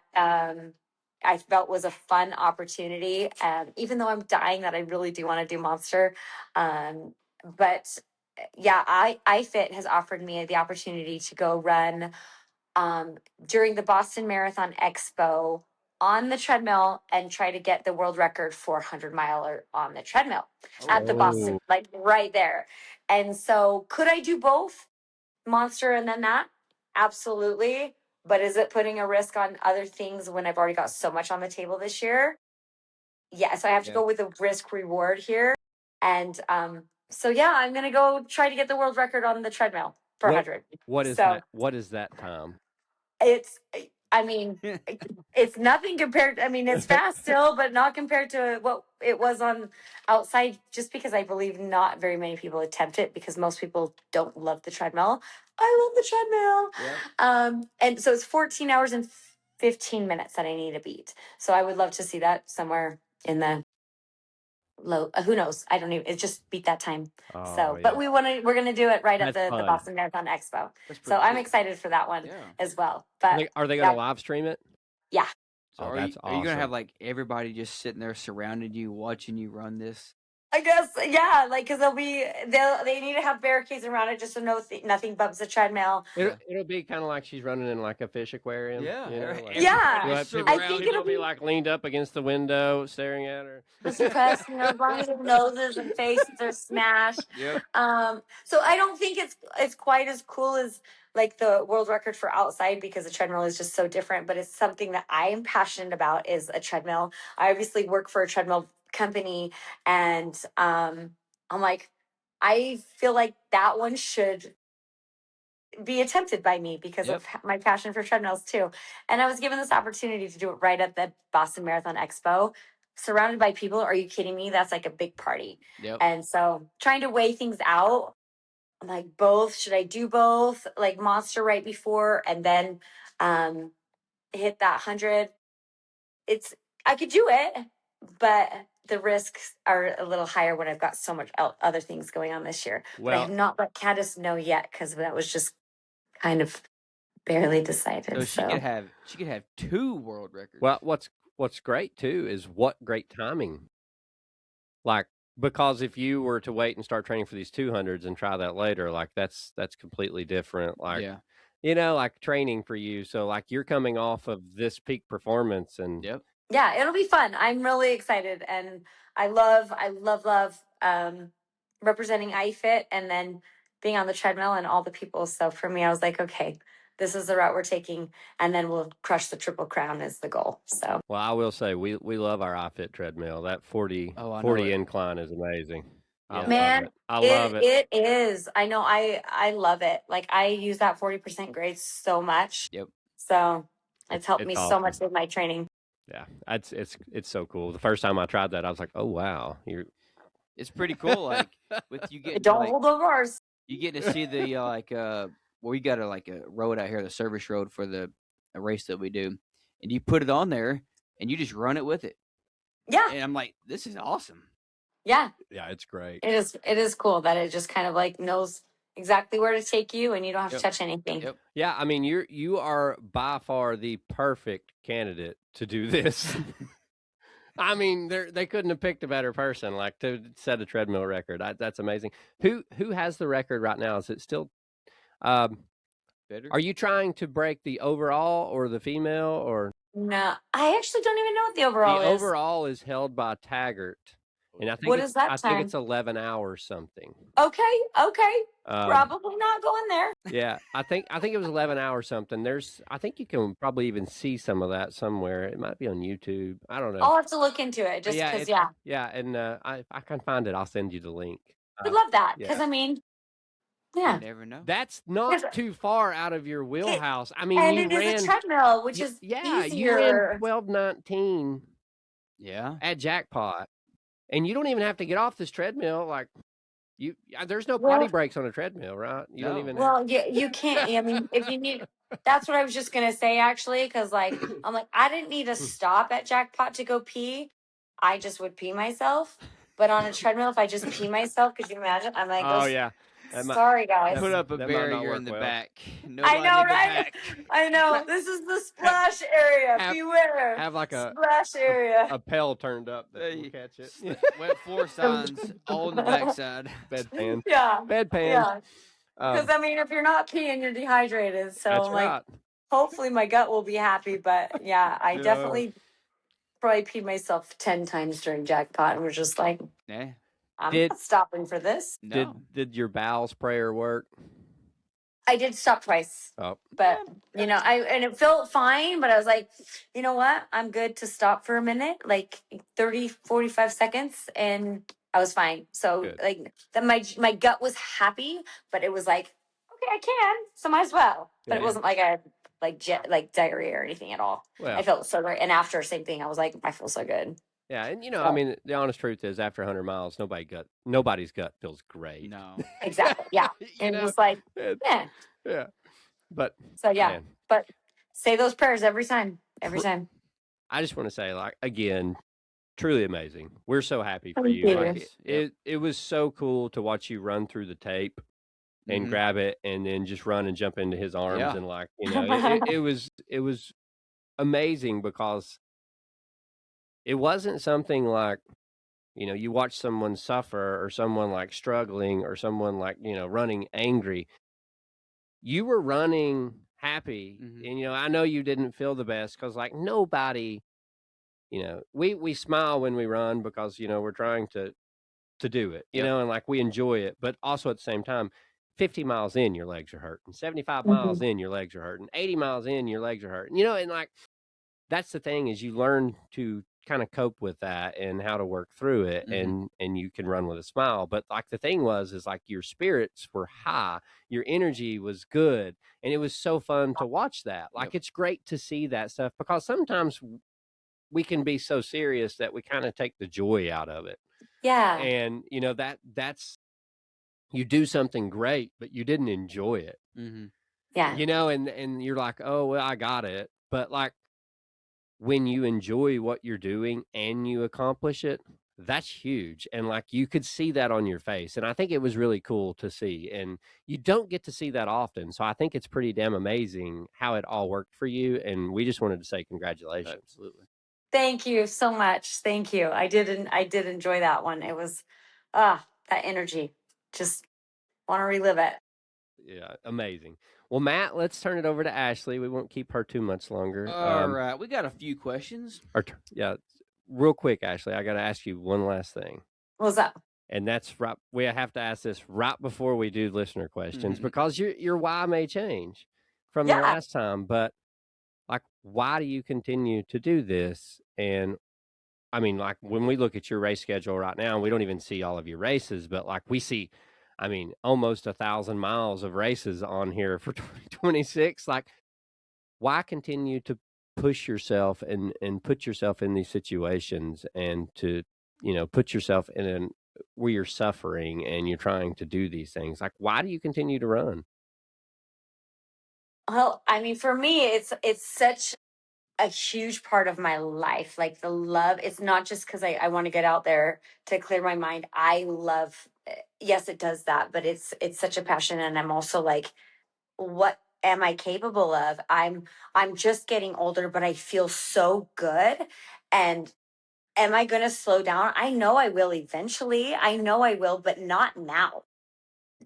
I felt was a fun opportunity. Even though I'm dying that I really do want to do Monster. But yeah, iFit has offered me the opportunity to go run during the Boston Marathon Expo on the treadmill and try to get the world record for 100-miler on the treadmill at the Boston, like right there. And so could I do both, Monster and then that? Absolutely. But is it putting a risk on other things when I've already got so much on the table this year? Yeah, so I have to go with a risk reward here. And so yeah, I'm gonna go try to get the world record on the treadmill for 100. What is that? What is that time? It's, I mean, it's nothing compared. I mean, it's fast still, but not compared to what it was on outside. Just because I believe not very many people attempt it because most people don't love the treadmill. I love the treadmill. And so it's 14 hours and 15 minutes that I need to beat. So I would love to see that somewhere in the low. Who knows? I don't even. It just beat that time. But we're gonna do it right at the Boston Marathon Expo. So I'm excited for that one as well. But are they gonna live stream it? Yeah. So are you gonna have like everybody just sitting there surrounding you, watching you run this? I guess, yeah, like, because they need to have barricades around it just so nothing bumps the treadmill. It'll be kind of like she's running in like a fish aquarium. Yeah, you know, like, yeah. I think it'll be like leaned up against the window, staring at her. Suppressed, as long as their noses and faces are smashed. Yep. So I don't think it's quite as cool as like the world record for outside because the treadmill is just so different. But it's something that I am passionate about is a treadmill. I obviously work for a treadmill company, and I'm like, I feel like that one should be attempted by me because of my passion for treadmills too. And I was given this opportunity to do it right at the Boston Marathon Expo, surrounded by people. Are you kidding me? That's like a big party. And so trying to weigh things out, I'm like, both, should I do both? Like Monster right before and then hit that 100. I could do it, but the risks are a little higher when I've got so much other things going on this year. But I have not let Candace know yet because that was just kind of barely decided. So she could have 2 world records. Well, what's great too is what great timing. Like, because if you were to wait and start training for these 200s and try that later, like that's completely different. Like, you know, like training for you. So like you're coming off of this peak performance and yeah, it'll be fun. I'm really excited, and I love representing iFit and then being on the treadmill and all the people. So for me, I was like, okay, this is the route we're taking, and then we'll crush the Triple Crown is the goal. So well, I will say we love our iFit treadmill. That 40 incline is amazing. Man, I love it. It is. I know. I love it. Like I use that 40% grade so much. So it's helped me so much with my training. Yeah, it's so cool. The first time I tried that, I was like, "Oh wow, it's pretty cool." Like with you getting don't hold over ours. You get to see the we got a road out here, the service road for a race that we do, and you put it on there and you just run it with it. Yeah, and I'm like, this is awesome. Yeah, it's great. It is cool that it just kind of like knows exactly where to take you and you don't have to touch anything. Yeah, I mean you are by far the perfect candidate to do this. I mean, they couldn't have picked a better person like to set a treadmill record. That's amazing. Who has the record right now? Is it still better? Are you trying to break the overall or the female or no? I actually don't even know what the overall is. The overall is held by Taggart. And I think what is that I time? think it's 11 hours something. Okay. Probably not going there. Yeah, I think it was 11 hours something. I think you can probably even see some of that somewhere. It might be on YouTube. I don't know. I'll have to look into it just because. Yeah, and I can find it. I'll send you the link. I'd love that because I mean, yeah, you never know. That's not too far out of your wheelhouse. I mean, and it is a treadmill, which is easier. You ran 12:19. Yeah, at Jackpot. And you don't even have to get off this treadmill. Like there's no potty breaks on a treadmill, right? You don't even. Well, you can't. I mean, if you need, that's what I was just gonna say actually, because like I'm like I didn't need to stop at Jackpot to go pee. I just would pee myself. But on a treadmill, if I just pee myself, could you imagine? I'm like, Sorry, guys. Put up a that might not barrier work in the well. back. I Nobody know, in the right? back. I know. This is the splash area. Beware. Have like splash area. a pail turned up that will catch it. Wet floor signs all in the backside. Bedpan. Yeah. Bedpan. Yeah. Because I mean, if you're not peeing, you're dehydrated. So that's like, right. hopefully my gut will be happy. But yeah, I definitely probably peed myself 10 times during jackpot and was just like, Yeah. I'm not stopping for this. No. Did your bowels prayer work? I did stop twice. Oh. But you know, and it felt fine, but I was like, you know what? I'm good to stop for a minute, like 30, 45 seconds, and I was fine. So Good. like then my gut was happy, but it was like, okay, I can, so might as well. But it wasn't like a like diarrhea or anything at all. Well, I felt so great. And after same thing, I was like, I feel so good. yeah, and you know, I mean, the honest truth is, after 100 miles, nobody's gut feels great. No. Exactly. Yeah. And it was like, yeah. Yeah. But So yeah, man, but say those prayers every time. Every time. I just want to say, like, again, truly amazing. We're so happy for Thank you. you. Like, it was so cool to watch you run through the tape and grab it and then just run and jump into his arms and like, you know, it was amazing because it wasn't something like, you know, you watch someone suffer or someone like struggling or someone like, you know, running angry. You were running happy. And, you know, I know you didn't feel the best because like nobody, you know, we smile when we run because, you know, we're trying to do it, you know, and like we enjoy it. But also at the same time, 50 miles in, your legs are hurting. 75 miles in, your legs are hurting. 80 miles in, your legs are hurting. You know, and like that's the thing is you learn to kind of cope with that and how to work through it and you can run with a smile. But like the thing is like your spirits were high, your energy was good, and it was so fun to watch that. Like it's great to see that stuff because sometimes we can be so serious that we kind of take the joy out of it. Yeah. And you know that's you do something great but you didn't enjoy it. Yeah. You know, and you're like, oh well, I got it. But like when you enjoy what you're doing and you accomplish it, that's huge. And like you could see that on your face. And I think it was really cool to see. And you don't get to see that often. So I think it's pretty damn amazing how it all worked for you. And we just wanted to say congratulations. Absolutely. Thank you so much. Thank you. I did enjoy that one. It was that energy. Just want to relive it. Yeah, amazing. Well, Matt, let's turn it over to Ashley. We won't keep her too much longer. All right. We got a few questions. Yeah, real quick, Ashley, I got to ask you one last thing. What's up? And that's right. We have to ask this right before we do listener questions because your why may change from the last time. But like, why do you continue to do this? And I mean, like when we look at your race schedule right now, we don't even see all of your races, but like we see, I mean, almost 1,000 miles of races on here for 2026. Like, why continue to push yourself and put yourself in these situations and to, you know, put yourself in where you're suffering and you're trying to do these things? Like, why do you continue to run? Well, I mean, for me, it's such a huge part of my life. Like the love, it's not just because I want to get out there to clear my mind. I love, yes, it does that, but it's such a passion. And I'm also like, what am I capable of? I'm just getting older, but I feel so good. And am I going to slow down? I know I will eventually. I know I will, but not now.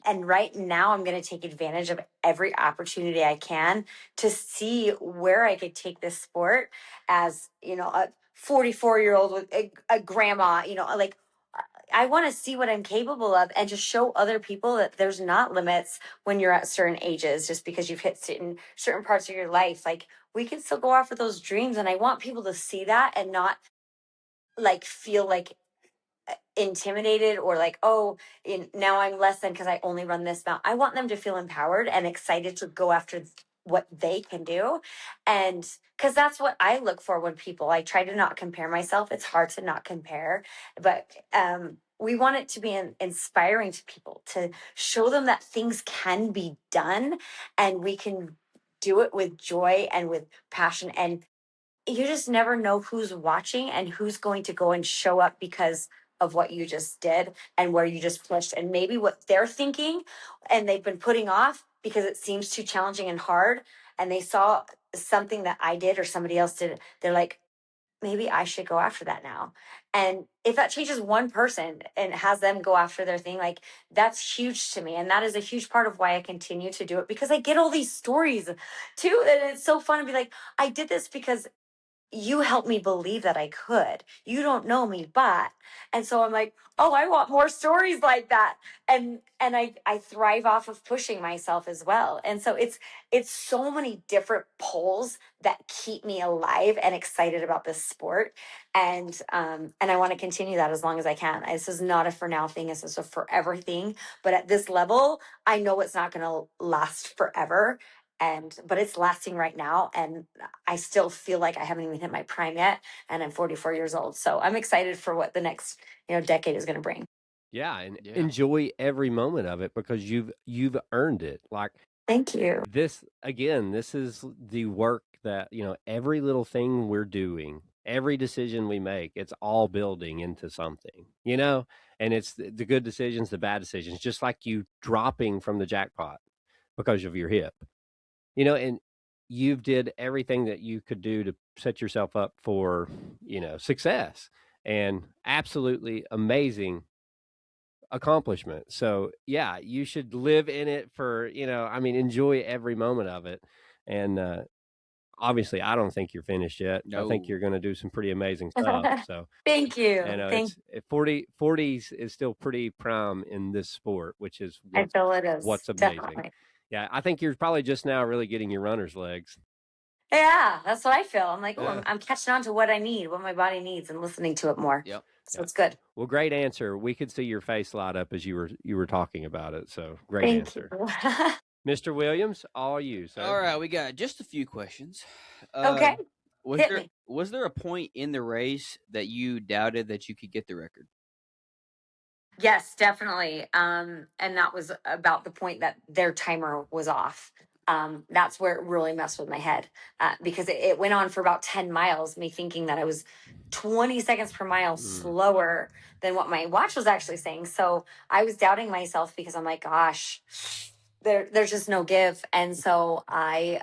And right now, I'm going to take advantage of every opportunity I can to see where I could take this sport as, you know, a 44-year-old with a grandma, you know, like I want to see what I'm capable of and just show other people that there's not limits when you're at certain ages just because you've hit certain parts of your life. Like we can still go after those dreams. And I want people to see that and not like feel like intimidated or like, oh, now I'm less than because I only run this amount. I want them to feel empowered and excited to go after what they can do. And because that's what I look for when I try to not compare myself. It's hard to not compare, but we want it to be inspiring to people, to show them that things can be done and we can do it with joy and with passion. And you just never know who's watching and who's going to go and show up because of what you just did and where you just pushed, and maybe what they're thinking and they've been putting off because it seems too challenging and hard, and they saw something that I did or somebody else did. They're like, maybe I should go after that now. And if that changes one person and has them go after their thing, like, that's huge to me. And that is a huge part of why I continue to do it, because I get all these stories too. And it's so fun to be like, I did this because you helped me believe that I could. You don't know me, but, and so I'm like, oh, I want more stories like that. And I thrive off of pushing myself as well. And so it's so many different poles that keep me alive and excited about this sport. And I want to continue that as long as I can. This is not a for now thing. This is a forever thing. But at this level, I know it's not going to last forever. But it's lasting right now, and I still feel like I haven't even hit my prime yet, and I'm 44 years old. So I'm excited for what the next, decade is going to bring. Yeah, and enjoy every moment of it, because you've earned it. Like, thank you. This is the work that, every little thing we're doing, every decision we make, it's all building into something, and it's the good decisions, the bad decisions, just like you dropping from the jackpot because of your hip. And you've did everything that you could do to set yourself up for, success, and absolutely amazing accomplishment. So yeah, you should live in it for, enjoy every moment of it. And obviously I don't think you're finished yet. No. I think you're going to do some pretty amazing stuff. So thank you. It's 40s is still pretty prime in this sport, which is I feel it is. What's amazing. Definitely. Yeah, I think you're probably just now really getting your runner's legs. Yeah, that's what I feel. I'm like, I'm catching on to what I need, what my body needs, and listening to it more. Yep. So it's good. Well, great answer. We could see your face light up as you were talking about it. So great answer. Mr. Williams, all you. Sir. All right, we got just a few questions. Okay. Was there a point in the race that you doubted that you could get the record? Yes, definitely. And that was about the point that their timer was off. That's where it really messed with my head, because it went on for about 10 miles, me thinking that I was 20 seconds per mile slower than what my watch was actually saying. So I was doubting myself, because I'm like, gosh, there's just no give. And so I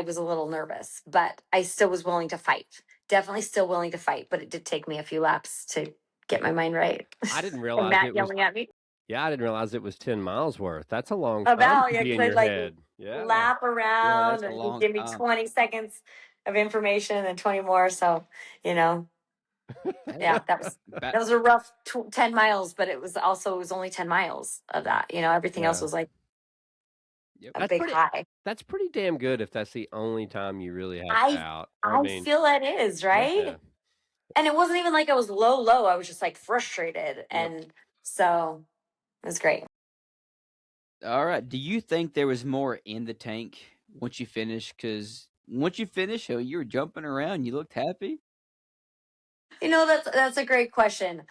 was a little nervous, but I still was willing to fight. Definitely still willing to fight, but it did take me a few laps to get my mind right. I didn't realize and Matt yelling at me. Yeah, I didn't realize it was 10 miles worth. That's a long time to be in your head. Yeah. Lap around and give me 20 seconds of information and 20 more. So, yeah, that was a rough 10 miles, but it was only 10 miles of that. Everything else was like a big high. That's pretty damn good if that's the only time you really have out. I feel it is, right? Yeah. And it wasn't even like I was low. I was just like frustrated. And so it was great. All right. Do you think there was more in the tank once you finished? Because once you finished, you were jumping around. You looked happy. That's a great question.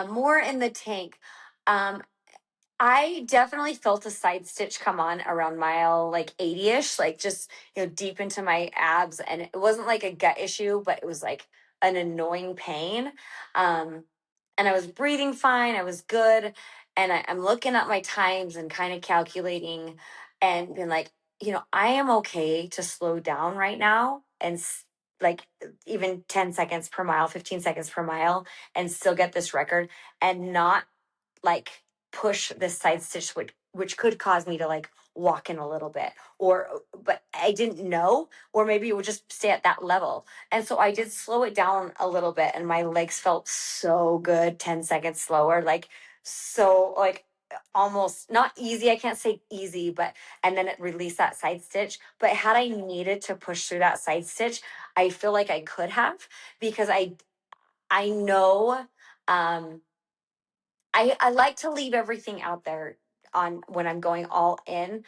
More in the tank. I definitely felt a side stitch come on around mile like 80-ish, like just, deep into my abs. And it wasn't like a gut issue, but it was like an annoying pain. And I was breathing fine. I was good. And I'm looking at my times and kind of calculating and being like, I am okay to slow down right now and like even 10 seconds per mile, 15 seconds per mile, and still get this record, and not like push this side stitch, which could cause me to like walk in a little bit, but I didn't know, or maybe it would just stay at that level. And so I did slow it down a little bit, and my legs felt so good, 10 seconds slower, like, so like almost not easy. I can't say easy, and then it released that side stitch. But had I needed to push through that side stitch, I feel like I could have, because I know, I like to leave everything out there on when I'm going all in.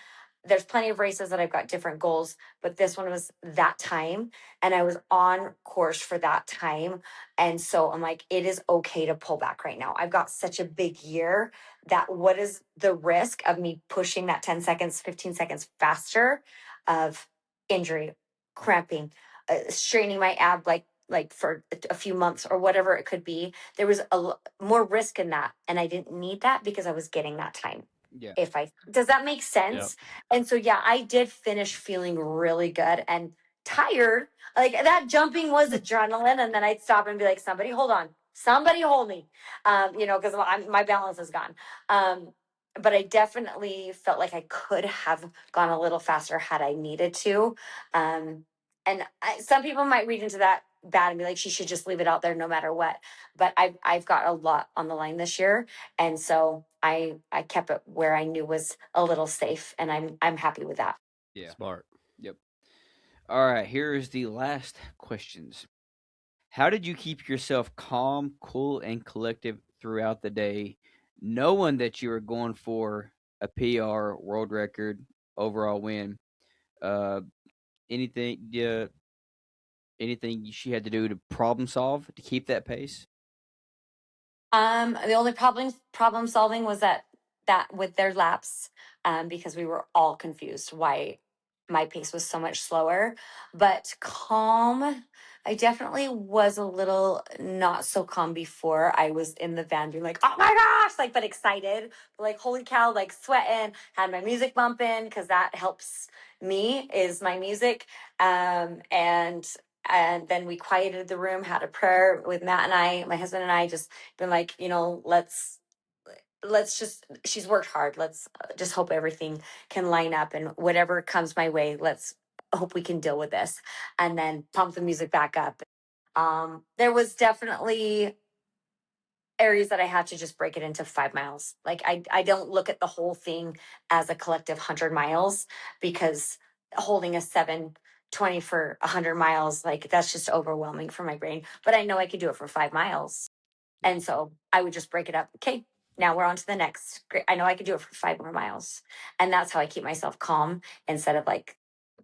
There's plenty of races that I've got different goals, but this one was that time, and I was on course for that time. And so I'm like, it is okay to pull back right now. I've got such a big year that what is the risk of me pushing that 10 seconds, 15 seconds faster of injury, cramping, straining my ab, like like for a few months or whatever it could be. There was more risk in that, and I didn't need that because I was getting that time. Yeah. Does that make sense? Yep. And so yeah, I did finish feeling really good and tired. Like that jumping was adrenaline, and then I'd stop and be like, somebody hold on, somebody hold me, because my balance is gone. But I definitely felt like I could have gone a little faster had I needed to. Some people might read into that bad and be like, she should just leave it out there no matter what. But I've got a lot on the line this year, and so I kept it where I knew was a little safe, and I'm happy with that. Yeah. Smart. Yep. All right, here's the last questions. How did you keep yourself calm, cool, and collective throughout the day, knowing that you were going for a PR, world record, overall win? Anything she had to do to problem solve to keep that pace? The only problem solving was that with their laps, because we were all confused why my pace was so much slower. But calm, I definitely was a little not so calm before. I was in the van being like, oh my gosh, like, but excited, but like, holy cow, like sweating, had my music bumping because that helps me, is my music. And then we quieted the room, had a prayer with Matt and I, my husband and I, just been like, let's just, she's worked hard. Let's just hope everything can line up, and whatever comes my way, let's hope we can deal with this, and then pump the music back up. There was definitely areas that I had to just break it into 5 miles. Like I don't look at the whole thing as a collective 100 miles, because holding a 720 for 100 miles, like that's just overwhelming for my brain. But I know I could do it for 5 miles. And so I would just break it up. Okay, now we're on to the next. Great. I know I could do it for 5 more miles. And that's how I keep myself calm instead of like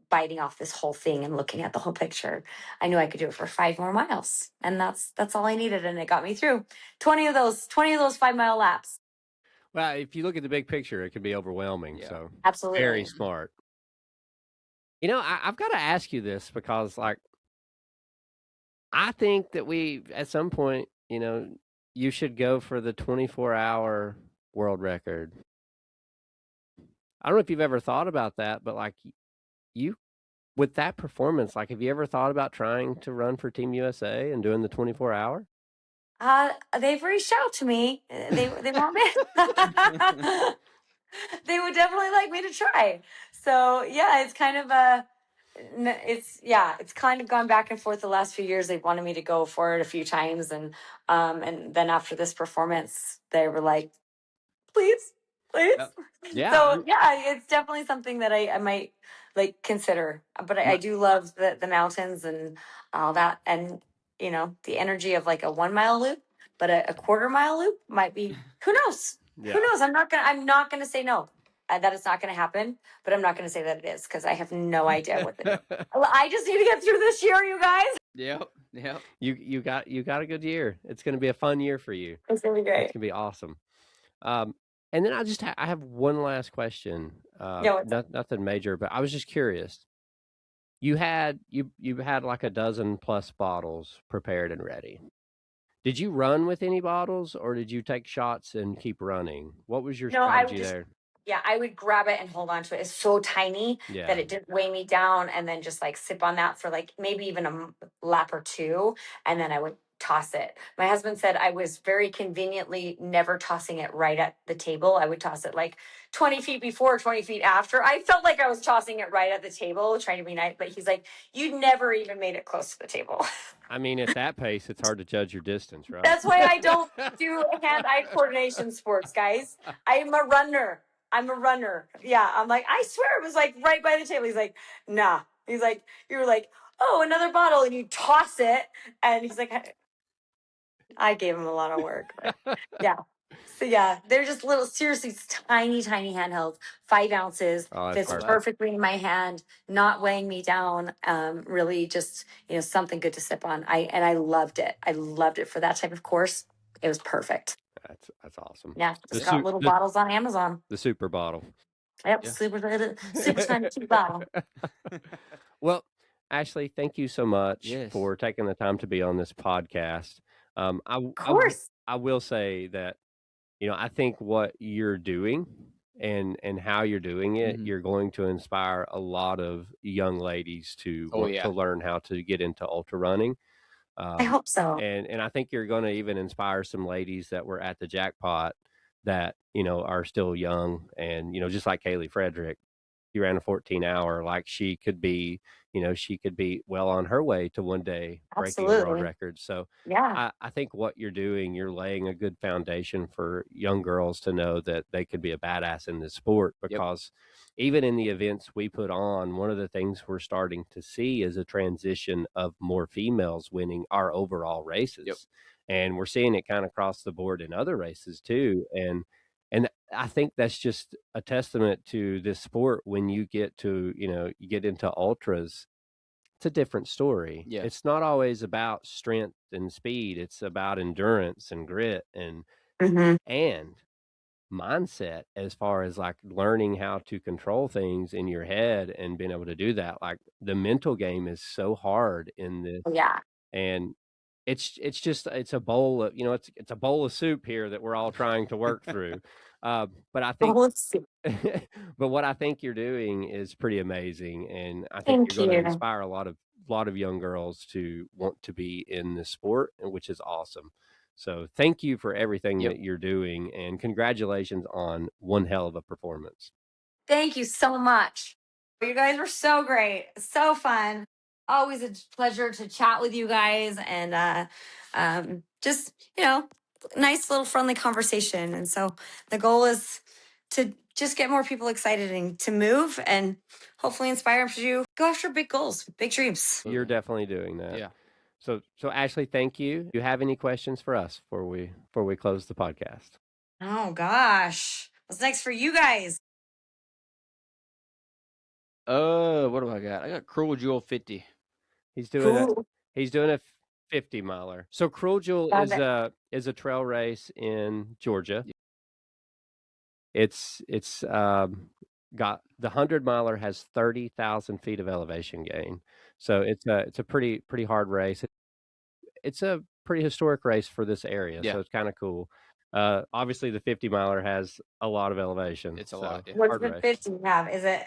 biting off this whole thing and looking at the whole picture. I knew I could do it for 5 more miles. And that's all I needed. And it got me through 20 of those 5-mile laps. Well, if you look at the big picture, it can be overwhelming. Yeah. So absolutely, very smart. I've got to ask you this because, like, I think that we, at some point, you should go for the 24-hour world record. I don't know if you've ever thought about that, but like you, with that performance, like, have you ever thought about trying to run for Team USA and doing the 24-hour? They've reached out to me. They want me. They would definitely like me to try. So yeah, it's kind of it's kind of gone back and forth the last few years. They wanted me to go for it a few times, and then after this performance, they were like, please. Yeah. So yeah, it's definitely something that I might like consider. But I do love the mountains and all that, and the energy of like a 1 mile loop, but a quarter mile loop might be, who knows? Yeah. Who knows? I'm not gonna say no. That it's not going to happen, but I'm not going to say that it is, because I have no idea what to do. I just need to get through this year, you guys. Yep. You got a good year. It's going to be a fun year for you. It's going to be great. It's going to be awesome. And then I have one last question. Nothing major, but I was just curious. You had like a dozen plus bottles prepared and ready. Did you run with any bottles, or did you take shots and keep running? What was your strategy there? Yeah, I would grab it and hold on to it. It's so tiny that it didn't weigh me down, and then just like sip on that for like maybe even a lap or two, and then I would toss it. My husband said I was very conveniently never tossing it right at the table. I would toss it like 20 feet before, 20 feet after. I felt like I was tossing it right at the table, trying to be nice, but he's like, you never even made it close to the table. I mean, at that pace, it's hard to judge your distance, right? That's why I don't do hand-eye coordination sports, guys. I'm a runner. Yeah, I'm like, I swear it was like right by the table. He's like, nah. He's like, you're like, oh, another bottle, and you toss it. And he's like, I gave him a lot of work. But yeah. So yeah, they're just little, seriously tiny handhelds, 5 ounces. Fits perfectly in my hand, not weighing me down. Really just, something good to sip on. I loved it. I loved it for that type of course. It was perfect. That's awesome. Yeah, just got little bottles on Amazon. The super bottle. Yep, super tiny bottle. Well, Ashley, thank you so much Yes. for taking the time to be on this podcast. Of course. I will say that, I think what you're doing and how you're doing it, Mhm. you're going to inspire a lot of young ladies to Oh, want yeah. to learn how to get into ultra running. I hope so. And I think you're going to even inspire some ladies that were at the jackpot that, are still young and, just like Kaylee Frederick, she ran a 14-hour, like she could be, she could be well on her way to one day breaking a world Absolutely. record. So Yeah. I think what you're doing, you're laying a good foundation for young girls to know that they could be a badass in this sport, because even in the events we put on, one of the things we're starting to see is a transition of more females winning our overall races. And we're seeing it kind of across the board in other races too. And I think that's just a testament to this sport. When you get to, you get into ultras, it's a different story. Yeah. It's not always about strength and speed. It's about endurance and grit and mindset, as far as like learning how to control things in your head and being able to do that. Like the mental game is so hard in this. Yeah. And it's a bowl of, it's a bowl of soup here that we're all trying to work through. But I think, but what I think you're doing is pretty amazing, and I think Thank you're going to you. inspire a lot of young girls to want to be in this sport, and which is awesome. So thank you for everything that you're doing, and congratulations on one hell of a performance. Thank you so much. You guys were so great. So fun. Always a pleasure to chat with you guys, and just, nice little friendly conversation. And so the goal is to just get more people excited and to move and hopefully inspire them to go after big goals, big dreams. You're definitely doing that. Yeah. So Ashley, thank you. Do you have any questions for us before we close the podcast? Oh gosh. What's next for you guys? What do I got? I got Cruel Jewel 50. He's doing Cool. a 50 miler. So Cruel Jewel Love is a trail race in Georgia. It's got the 100 miler has 30,000 feet of elevation gain. So it's a pretty hard race. It's a pretty historic race for this area. Yeah. So it's kind of cool. Obviously the 50 miler has a lot of elevation. It's a lot, yeah. What's the 50 have? Is it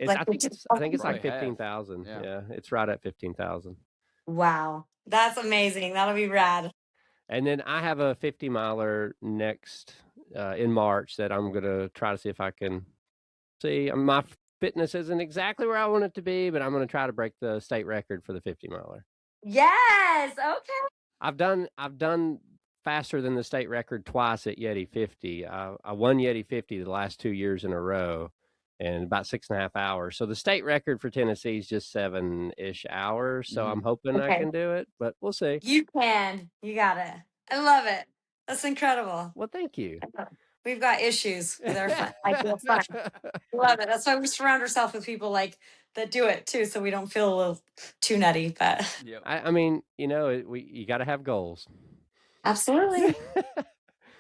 I think it's like Probably 15,000. half. Yeah, it's right at 15,000. Wow. That's amazing. That'll be rad. And then I have a 50 miler next in March that I'm going to try to see if I can see. My fitness isn't exactly where I want it to be, but I'm going to try to break the state record for the 50 miler. Yes. Okay. I've done faster than the state record twice at Yeti 50. I won Yeti 50 the last 2 years in a row in about 6.5 hours. So the state record for Tennessee is just 7-ish hours. So I'm hoping I can do it, but we'll see. You can. You got it. I love it. That's incredible. Well, thank you. We've got issues with our fun. I feel fun. Love it. That's why we surround ourselves with people like that do it too, so we don't feel a little too nutty. But I mean, you got to have goals. Absolutely.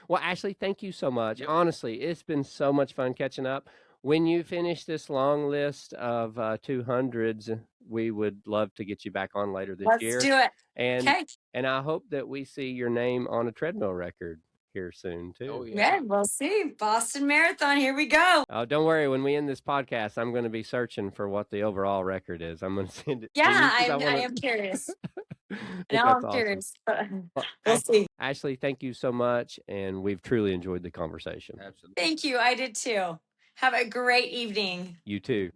Well, Ashley, thank you so much. Honestly, it's been so much fun catching up. When you finish this long list of 200s, we would love to get you back on later this year. Let's do it. And I hope that we see your name on a treadmill record here soon too. Oh, Yeah, we'll see. Boston Marathon, here we go. Oh, don't worry. When we end this podcast, I'm going to be searching for what the overall record is. I'm going to send it. Yeah, I am curious. Now I'm curious. We'll see. Ashley, thank you so much. And we've truly enjoyed the conversation. Absolutely. Thank you. I did too. Have a great evening. You too.